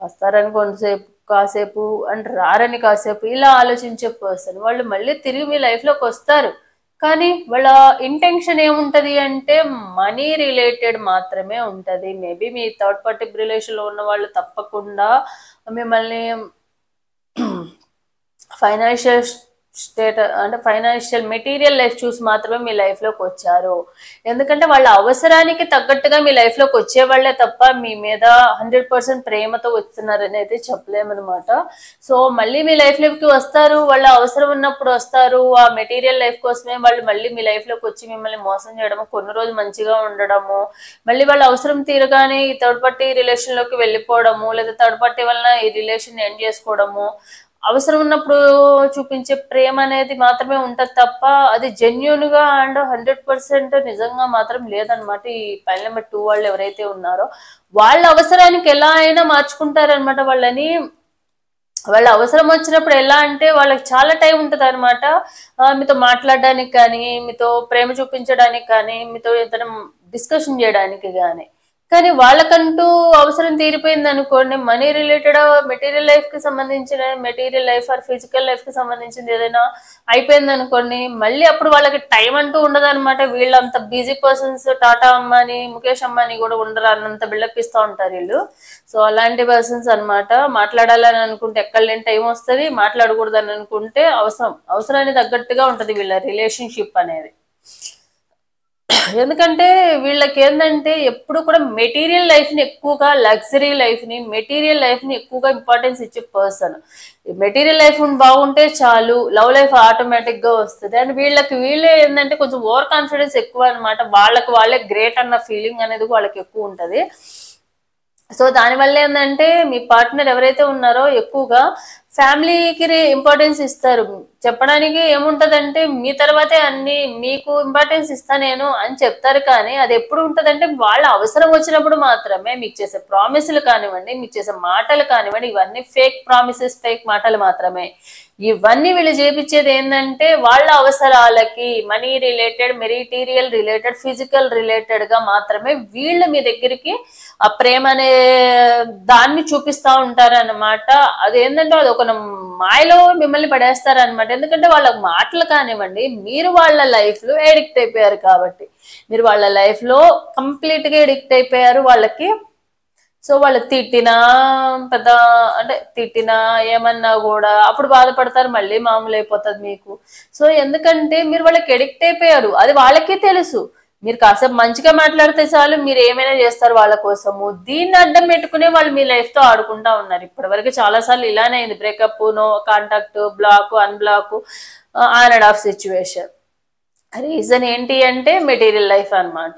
వస్తారని కొంతసేపు కాసేపు అంటే రారని కాసేపు ఇలా ఆలోచించే పర్సన్ వాళ్ళు మళ్ళీ తిరిగి మీ లైఫ్లోకి వస్తారు. కానీ వాళ్ళ ఇంటెన్షన్ ఏముంటుంది అంటే మనీ రిలేటెడ్ మాత్రమే ఉంటుంది. మేబీ మీ థర్డ్ పార్టీ రిలేషన్లో ఉన్న వాళ్ళు తప్పకుండా మిమ్మల్ని ఫైనాన్షియల్ స్టేట్ అంటే ఫైనాన్షియల్ మెటీరియల్ లైఫ్ చూసి మాత్రమే మీ లైఫ్లోకి వచ్చారు. ఎందుకంటే వాళ్ళ అవసరానికి తగ్గట్టుగా మీ లైఫ్లోకి వచ్చేవాళ్లే తప్ప మీ మీద 100% ప్రేమతో వస్తున్నారని అయితే చెప్పలేమన్నమాట. సో మళ్ళీ మీ లైఫ్లోకి వస్తారు, వాళ్ళ అవసరం ఉన్నప్పుడు వస్తారు. ఆ మెటీరియల్ లైఫ్ కోసమే వాళ్ళు మళ్ళీ మీ లైఫ్లోకి వచ్చి మిమ్మల్ని మోసం చేయడము, కొన్ని రోజులు మంచిగా ఉండడము, మళ్ళీ వాళ్ళ అవసరం తీరగానే ఈ థర్డ్ పార్టీ రిలేషన్లోకి వెళ్ళిపోవడము, లేదా థర్డ్ పార్టీ వలన ఈ రిలేషన్ ఎండ్ చేసుకోవడము. అవసరం ఉన్నప్పుడు చూపించే ప్రేమ అనేది మాత్రమే ఉంటది తప్ప అది జెన్యున్ గా అండ్ 100% నిజంగా మాత్రం లేదనమాట. ఈ పైన నెంబర్ 2 వాళ్ళు ఎవరైతే ఉన్నారో వాళ్ళ అవసరానికి ఎలా అయినా మార్చుకుంటారనమాట వాళ్ళని. వాళ్ళ అవసరం వచ్చినప్పుడు ఎలా అంటే వాళ్ళకి చాలా టైం ఉంటుంది అనమాట, మీతో మాట్లాడడానికి కానీ, మీతో ప్రేమ చూపించడానికి కానీ, మీతో ఏదైనా డిస్కషన్ చేయడానికి కానీ. కానీ వాళ్ళకంటూ అవసరం తీరిపోయింది అనుకోండి, మనీ రిలేటెడ్ మెటీరియల్ లైఫ్ కి సంబంధించిన material life or physical life కి సంబంధించింది ఏదైనా అయిపోయింది అనుకోండి, మళ్ళీ అప్పుడు వాళ్ళకి టైం అంటూ ఉండదు అనమాట. వీళ్ళంత బిజీ పర్సన్స్, టాటా అమ్మాని, ముఖేష్ అమ్మాని కూడా ఉండరు, అన్నంత బిల్డప్ ఇస్తూ ఉంటారు వీళ్ళు. సో అలాంటి పర్సన్స్ అనమాట. మాట్లాడాలని అనుకుంటే ఎక్కడ లేని టైం వస్తుంది, మాట్లాడకూడదు అని అనుకుంటే అవసరానికి తగ్గట్టుగా ఉంటది వీళ్ళ రిలేషన్షిప్ అనేది. ఎందుకంటే వీళ్ళకి ఏంటంటే ఎప్పుడు కూడా మెటీరియల్ లైఫ్ ని ఎక్కువగా, లగ్జరీ లైఫ్ ని, మెటీరియల్ లైఫ్ ని ఎక్కువగా ఇంపార్టెన్స్ ఇచ్చే పర్సన్. మెటీరియల్ లైఫ్ బాగుంటే చాలు, లవ్ లైఫ్ ఆటోమేటిక్ గా వస్తుంది. అండ్ వీళ్ళే ఏంటంటే కొంచెం ఓవర్ కాన్ఫిడెన్స్ ఎక్కువ అనమాట. వాళ్ళే గ్రేట్ అన్న ఫీలింగ్ అనేది వాళ్ళకి ఎక్కువ ఉంటది. సో దానివల్ల ఏంటంటే మీ పార్ట్నర్ ఎవరైతే ఉన్నారో ఎక్కువగా ఫ్యామిలీకి ఇంపార్టెన్స్ ఇస్తారు. చెప్పడానికి ఏముంటదంటే మీ తర్వాతే అన్ని, మీకు ఇంపార్టెన్స్ ఇస్తా నేను అని చెప్తారు. కానీ అది ఎప్పుడు ఉంటదంటే వాళ్ళ అవసరం వచ్చినప్పుడు మాత్రమే. మీకు చేసే ప్రామిసులు కానివ్వండి, మీకు చేసే మాటలు కానివ్వండి, ఇవన్నీ ఫేక్ ప్రామిసెస్, ఫేక్ మాటలు మాత్రమే. ఇవన్నీ వీళ్ళు చేపించేది ఏంటంటే వాళ్ళ అవసరాలకి, money related, material related, physical related గా మాత్రమే వీళ్ళు మీ దగ్గరికి ఆ ప్రేమ అనే దాన్ని చూపిస్తా ఉంటారన్నమాట. అదేంటంటే అది ఒక మాయలో మిమ్మల్ని పడేస్తారనమాట. ఎందుకంటే వాళ్ళ మాటలు కానివ్వండి, మీరు వాళ్ళ లైఫ్ లో ఎడిక్ట్ అయిపోయారు కాబట్టి, మీరు వాళ్ళ లైఫ్ లో కంప్లీట్ గా ఎడిక్ట్ అయిపోయారు వాళ్ళకి. సో వాళ్ళు తిట్టినా పెద్ద, అంటే తిట్టినా ఏమన్నా కూడా అప్పుడు బాధపడతారు, మళ్ళీ మామూలు అయిపోతుంది మీకు. సో ఎందుకంటే మీరు వాళ్ళకి ఎడిక్ట్ అయిపోయారు, అది వాళ్ళకే తెలుసు. మీరు కాసేపు మంచిగా మాట్లాడితే చాలు, మీరు ఏమైనా చేస్తారు వాళ్ళ కోసము. దీన్ని అడ్డం పెట్టుకునే వాళ్ళు మీ లైఫ్ తో ఆడుకుంటా ఉన్నారు. ఇప్పటి వరకు చాలా సార్లు ఇలానే అయింది. Breakup, no contact, block, unblock, on and off situation. Reason ఏంటి అంటే మెటీరియల్ లైఫ్ అన్నమాట.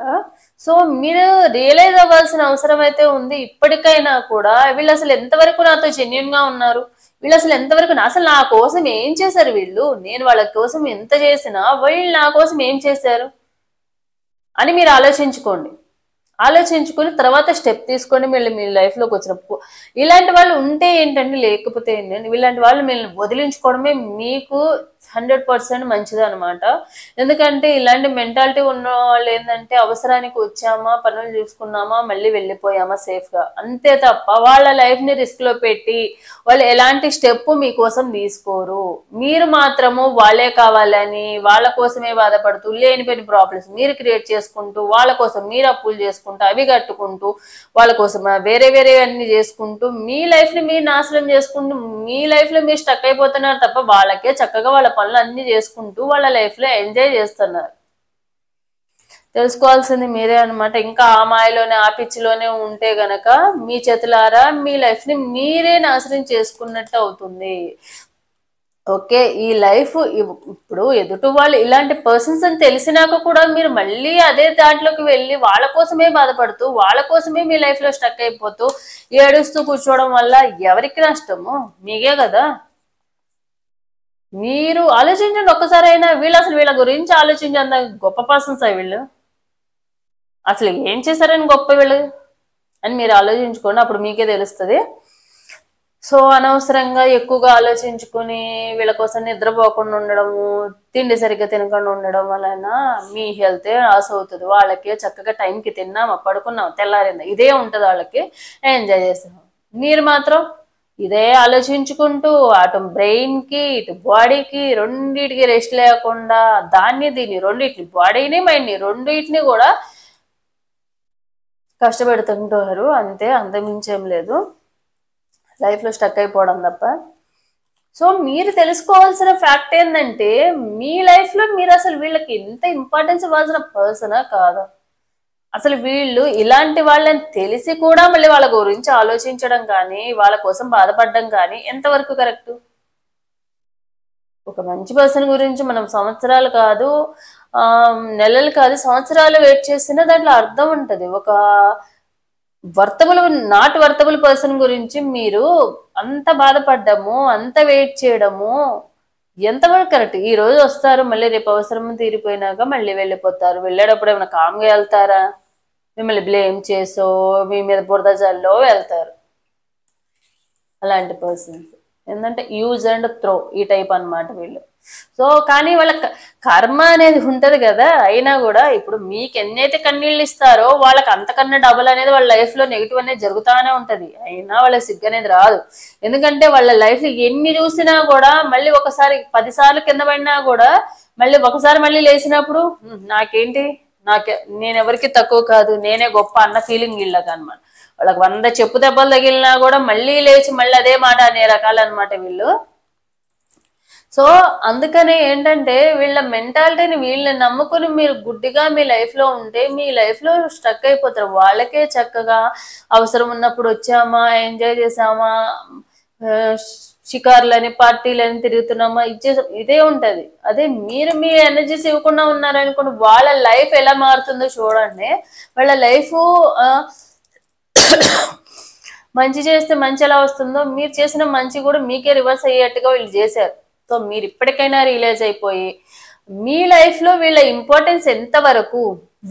సో మీరు రియలైజ్ అవ్వాల్సిన అవసరం అయితే ఉంది. ఇప్పటికైనా కూడా వీళ్ళు అసలు ఎంతవరకు నాతో జెన్యున్ గా ఉన్నారు, వీళ్ళు అసలు ఎంతవరకు అసలు నా కోసం ఏం చేశారు వీళ్ళు, నేను వాళ్ళ కోసం ఎంత చేసినా వీళ్ళు నా కోసం ఏం చేశారు అని మీరు ఆలోచించుకోండి. ఆలోచించుకుని తర్వాత స్టెప్ తీసుకొని మళ్ళీ మీ లైఫ్లోకి వచ్చినప్పుడు ఇలాంటి వాళ్ళు ఉంటే ఏంటంటే, లేకపోతే ఏంటంటే ఇలాంటి వాళ్ళు మీరు వదిలించుకోవడమే మీకు 100% మంచిది అనమాట. ఎందుకంటే ఇలాంటి మెంటాలిటీ ఉన్న వాళ్ళు ఏంటంటే అవసరానికి వచ్చామా, పనులు చూసుకున్నామా, మళ్ళీ వెళ్ళిపోయామా సేఫ్ గా, అంతే తప్ప వాళ్ళ లైఫ్ ని రిస్క్ లో పెట్టి వాళ్ళు ఎలాంటి స్టెప్ మీకోసం తీసుకోరు. మీరు మాత్రము వాళ్ళే కావాలని వాళ్ళ కోసమే బాధపడుతూ లేనిపోయిన ప్రాబ్లమ్స్ మీరు క్రియేట్ చేసుకుంటూ, వాళ్ళ కోసం మీరు అప్పులు చేసుకుంటూ, అవి కట్టుకుంటూ, వాళ్ళ కోసం వేరే అన్ని చేసుకుంటూ మీ లైఫ్ ని మీరు నాశనం చేసుకుంటూ మీ లైఫ్ లో మీరు స్టక్ అయిపోతున్నారు తప్ప వాళ్ళకే చక్కగా వాళ్ళ పనులు అన్ని చేసుకుంటూ వాళ్ళ లైఫ్ లో ఎంజాయ్ చేస్తున్నారు. తెలుసుకోవాల్సింది మీరే అనమాట. ఇంకా ఆ మాయలోనే, ఆ పిచ్చిలోనే ఉంటే గనక మీ చేతులారా మీ లైఫ్ ని మీరే నాశనం చేసుకున్నట్టు అవుతుంది. ఓకే, ఈ లైఫ్ ఇప్పుడు ఎదుటి వాళ్ళు ఇలాంటి పర్సన్స్ అని తెలిసినాక కూడా మీరు మళ్ళీ అదే దాంట్లోకి వెళ్ళి వాళ్ళ కోసమే బాధపడుతూ, వాళ్ళ కోసమే మీ లైఫ్ లో స్టక్ అయిపోతూ ఏడుస్తూ కూర్చోవడం వల్ల ఎవరికి నష్టము? మీకే కదా. మీరు ఆలోచించండి ఒక్కసారైనా, వీళ్ళ గురించి ఆలోచించండి. గొప్ప పర్సన్స్ వీళ్ళు అసలు ఏం చేశారని గొప్ప వీళ్ళు అని మీరు ఆలోచించుకోండి, అప్పుడు మీకే తెలుస్తుంది. సో అనవసరంగా ఎక్కువగా ఆలోచించుకుని వీళ్ళ కోసం నిద్రపోకుండా ఉండడము, తిండి సరిగ్గా తినకుండా ఉండడం వలన మీ హెల్తే లాస్ అవుతుంది. వాళ్ళకి చక్కగా టైంకి తిన్నామా, పడుకున్నాం, తెల్లారిందా, ఇదే ఉంటుంది వాళ్ళకి, ఎంజాయ్ చేస్తున్నాం. మీరు మాత్రం ఇదే ఆలోచించుకుంటూ అటు బ్రెయిన్ కి ఇటు బాడీకి రెండింటికి రెస్ట్ లేకుండా దీన్ని రెండింటిని, బాడీని మైండ్ని రెండింటిని కూడా కష్టపెడుతుంటారు. అంతే, అంతమించేం లేదు. లైఫ్లో స్టక్ అయిపోవడం తప్ప. సో మీరు తెలుసుకోవాల్సిన ఫ్యాక్ట్ ఏంటంటే మీ లైఫ్ లో మీరు అసలు వీళ్ళకి ఎంత ఇంపార్టెన్స్ ఇవ్వాల్సిన పర్సనా కాదా? అసలు వీళ్ళు ఇలాంటి వాళ్ళని తెలిసి కూడా మళ్ళీ వాళ్ళ గురించి ఆలోచించడం కానీ వాళ్ళ కోసం బాధపడడం కానీ ఎంతవరకు కరెక్ట్? ఒక మంచి పర్సన్ గురించి మనం సంవత్సరాలు కాదు, నెలలు కాదు, సంవత్సరాలు వెయిట్ చేసినా దాంట్లో అర్థం ఉంటది. ఒక వర్తబుల్ నాట్ వర్తబుల్ పర్సన్ గురించి మీరు అంత బాధపడ్డము, అంత వెయిట్ చేయడము ఎంతవరకు కరెక్ట్? ఈ రోజు వస్తారు, మళ్ళీ రేపు అవసరం తీరిపోయినాక మళ్ళీ వెళ్ళిపోతారు. వెళ్ళేటప్పుడు ఏమైనా కామ్గా వెళ్తారా? మిమ్మల్ని బ్లేమ్ చేసో మీ మీద బురద జల్లో వెళ్తారు. అలాంటి పర్సన్స్ ఏంటంటే యూజ్ అండ్ త్రో ఈ టైప్ అన్నమాట వీళ్ళు. సో కానీ వాళ్ళ కర్మ అనేది ఉంటది కదా. అయినా కూడా ఇప్పుడు మీకు ఎన్నైతే కన్నీళ్ళు ఇస్తారో వాళ్ళకి అంతకన్నా డబుల్ అనేది వాళ్ళ లైఫ్ లో నెగిటివ్ అనేది జరుగుతానే ఉంటది. అయినా వాళ్ళకి సిగ్గు అనేది రాదు. ఎందుకంటే వాళ్ళ లైఫ్ ఎన్ని చూసినా కూడా మళ్ళీ ఒకసారి 10 సార్లు కింద పడినా కూడా మళ్ళీ ఒకసారి మళ్ళీ లేచినప్పుడు నాకేంటి, నేను ఎవరికి తక్కువ కాదు, నేనే గొప్ప అన్న ఫీలింగ్ వీళ్ళకి అనమాట. వాళ్ళకి 100 చెప్పు దెబ్బలు తగిలినా కూడా మళ్ళీ లేచి మళ్ళీ అదే మాట అనే రకాలన్నమాట వీళ్ళు. సో అందుకనే ఏంటంటే వీళ్ళ మెంటాలిటీని వీళ్ళని నమ్ముకుని మీరు గుడ్డిగా మీ లైఫ్ లో ఉంటే మీ లైఫ్ లో స్ట్రక్ అయిపోతారు. వాళ్ళకే చక్కగా అవసరం ఉన్నప్పుడు వచ్చామా, ఎంజాయ్ చేసామా, షికార్లని పార్టీలని తిరుగుతున్నామా, ఇదే ఉంటది. అదే మీరు మీ ఎనర్జీస్ ఇవ్వకుండా ఉన్నారనుకోండి, వాళ్ళ లైఫ్ ఎలా మారుతుందో చూడండి. వాళ్ళ లైఫ్ మంచి చేస్తే మంచి ఎలా వస్తుందో మీరు చేసిన మంచి కూడా మీకే రివర్స్ అయ్యేట్టుగా వీళ్ళు చేశారు. సో మీరు ఇప్పటికైనా రియలైజ్ అయిపోయి మీ లైఫ్ లో వీళ్ళ ఇంపార్టెన్స్ ఎంత వరకు,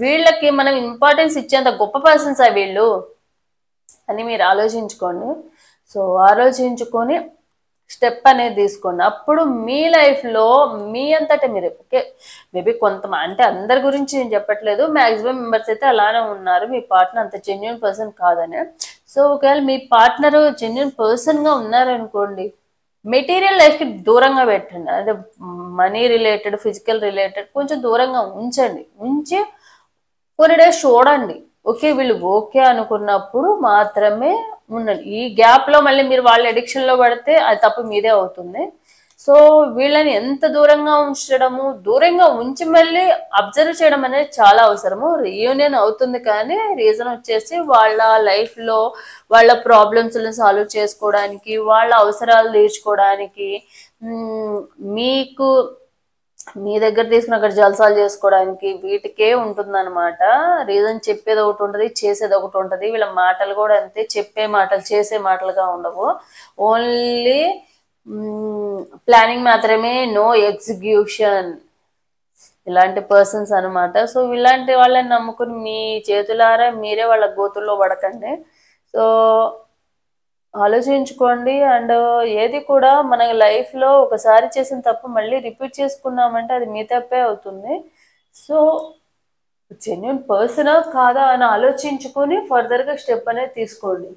వీళ్ళకి మనం ఇంపార్టెన్స్ ఇచ్చేంత గొప్ప పర్సన్స్ వీళ్ళు అని మీరు ఆలోచించుకోండి. సో ఆలోచించుకొని స్టెప్ అనేది తీసుకోండి. అప్పుడు మీ లైఫ్ లో మీ అంతటా మీరు ఓకే మేబీ కొంతమంది అంటే అందరి గురించి నేను చెప్పట్లేదు, మాక్సిమం మెంబర్స్ అయితే అలానే ఉన్నారు. మీ పార్ట్నర్ అంత జెన్యున్ పర్సన్ కాదని. సో ఒకవేళ మీ పార్ట్నర్ జెన్యున్ పర్సన్ గా ఉన్నారనుకోండి, మెటీరియల్ లైఫ్ కి దూరంగా పెట్టండి. అంటే మనీ రిలేటెడ్, ఫిజికల్ రిలేటెడ్ కొంచెం దూరంగా ఉంచండి. ఉంచి కొన్ని డేస్ చూడండి. ఓకే వీళ్ళు ఓకే అనుకున్నప్పుడు మాత్రమే ఉండండి. ఈ గ్యాప్ లో మళ్ళీ మీరు వాళ్ళ అడిక్షన్ లో పడితే అది తప్పు మీదే అవుతుంది. సో వీళ్ళని ఎంత దూరంగా ఉంచడము, దూరంగా ఉంచి మళ్ళీ అబ్జర్వ్ చేయడం అనేది చాలా అవసరము. రీయూనియన్ అవుతుంది కానీ రీజన్ వచ్చేసి వాళ్ళ లైఫ్ లో వాళ్ళ ప్రాబ్లమ్స్ సాల్వ్ చేసుకోవడానికి, వాళ్ళ అవసరాలు తీర్చుకోవడానికి, మీకు మీ దగ్గర తీసుకుని అక్కడ జలసాలు చేసుకోవడానికి వీటికే ఉంటుందన్నమాట. రీజన్ చెప్పేది ఒకటి ఉంటుంది, చేసేది ఒకటి ఉంటుంది. వీళ్ళ మాటలు కూడా అంతే, చెప్పే మాటలు చేసే మాటలుగా ఉండవు. ఓన్లీ ప్లానింగ్ మాత్రమే, నో ఎగ్జిక్యూషన్. ఇలాంటి పర్సన్స్ అనమాట. సో ఇలాంటి వాళ్ళని నమ్ముకుని మీ చేతులారా మీరే వాళ్ళ గోతుల్లో పడకండి. సో ఆలోచించుకోండి. అండ్ ఏది కూడా మన లైఫ్ లో ఒకసారి చేసిన తప్పు మళ్ళీ రిపీట్ చేసుకున్నామంటే అది మీ తప్పే అవుతుంది. సో జెన్యున్ పర్సనా కాదా అని ఆలోచించుకొని ఫర్దర్ గా స్టెప్ అనేది తీసుకోండి.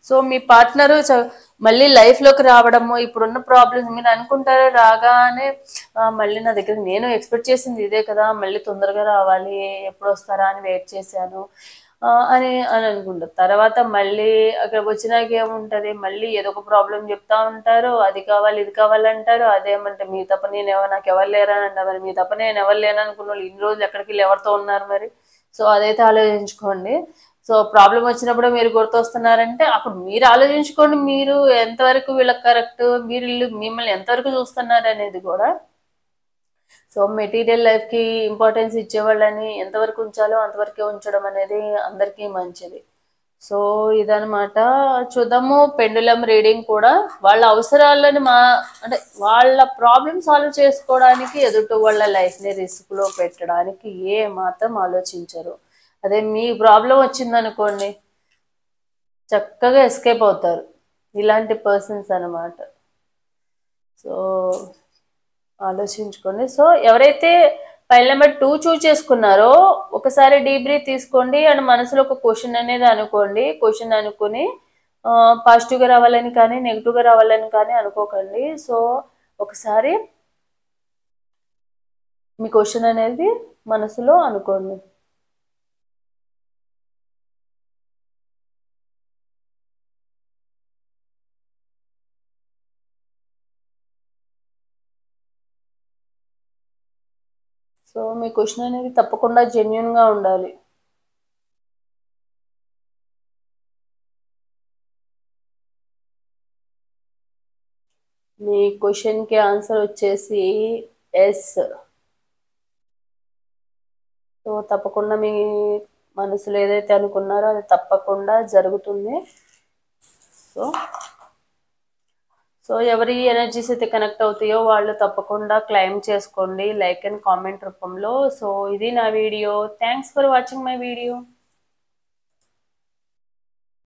సో మీ పార్ట్నర్ మళ్ళీ లైఫ్ లోకి రావడము, ఇప్పుడున్న ప్రాబ్లమ్స్ మీరు అనుకుంటారు రాగానే మళ్ళీ నా దగ్గర నేను ఎక్స్పెక్ట్ చేసింది ఇదే కదా, మళ్ళీ తొందరగా రావాలి, ఎప్పుడు వస్తారా అని వెయిట్ చేశాను అని అని అనుకుంటారు. తర్వాత మళ్ళీ అక్కడ వచ్చినాక ఏముంటది, మళ్ళీ ఏదో ఒక ప్రాబ్లం చెప్తా ఉంటారు. అది కావాలి ఇది కావాలంటారు. అదేమంటే మీ తప్ప నాకు ఎవరు లేరా అని అంటారు. మరి మీ తప్ప నేను ఎవరు లేను అనుకున్న వాళ్ళు ఇన్ని రోజులు ఎక్కడికి వెళ్ళి ఎవరితో ఉన్నారు మరి? సో అదైతే ఆలోచించుకోండి. సో ప్రాబ్లం వచ్చినప్పుడు మీరు గుర్తొస్తున్నారంటే అప్పుడు మీరు ఆలోచించుకోండి, మీరు ఎంతవరకు వీళ్ళకి కరెక్ట్, మీరు మిమ్మల్ని ఎంతవరకు చూస్తున్నారు అనేది కూడా. సో మెటీరియల్ లైఫ్ కి ఇంపార్టెన్స్ ఇచ్చేవాళ్ళని ఎంతవరకు ఉంచాలో అంతవరకే ఉంచడం అనేది అందరికీ మంచిది. సో ఇదనమాట. చూద్దాము పెండులం రీడింగ్ కూడా వాళ్ళ అవసరాలని అంటే వాళ్ళ ప్రాబ్లమ్ సాల్వ్ చేసుకోవడానికి ఎదుటి వాళ్ళ లైఫ్ ని రిస్క్ లో పెట్టడానికి ఏ మాత్రం ఆలోచించరు. అదే మీ ప్రాబ్లం వచ్చిందనుకోండి చక్కగా ఎస్కేప్ అవుతారు. ఇలాంటి పర్సన్స్ అనమాట. సో ఆలోచించుకోండి. సో ఎవరైతే ఫైల్ నెంబర్ 2 చూస్ చేసుకున్నారో ఒకసారి డీప్ బ్రీత్ తీసుకోండి అండ్ మనసులో ఒక క్వశ్చన్ అనేది అనుకోండి. క్వశ్చన్ అనుకుని పాజిటివ్గా రావాలని కానీ నెగిటివ్గా రావాలని కానీ అనుకోకండి. సో ఒకసారి మీ క్వశ్చన్ అనేది మనసులో అనుకోండి. సో మీ క్వశ్చన్ అనేది తప్పకుండా జెన్యున్గా ఉండాలి. మీ క్వశ్చన్కి ఆన్సర్ వచ్చేసి ఎస్. సో తప్పకుండా మీ మనసులో ఏదైతే అనుకున్నారో అది తప్పకుండా జరుగుతుంది. సో సో ఎవరి ఎనర్జీస్ అయితే కనెక్ట్ అవుతాయో వాళ్ళు తప్పకుండా క్లైమ్ చేసుకోండి లైక్ అండ్ కామెంట్ రూపంలో. సో ఇది నా video. Thanks for watching my video.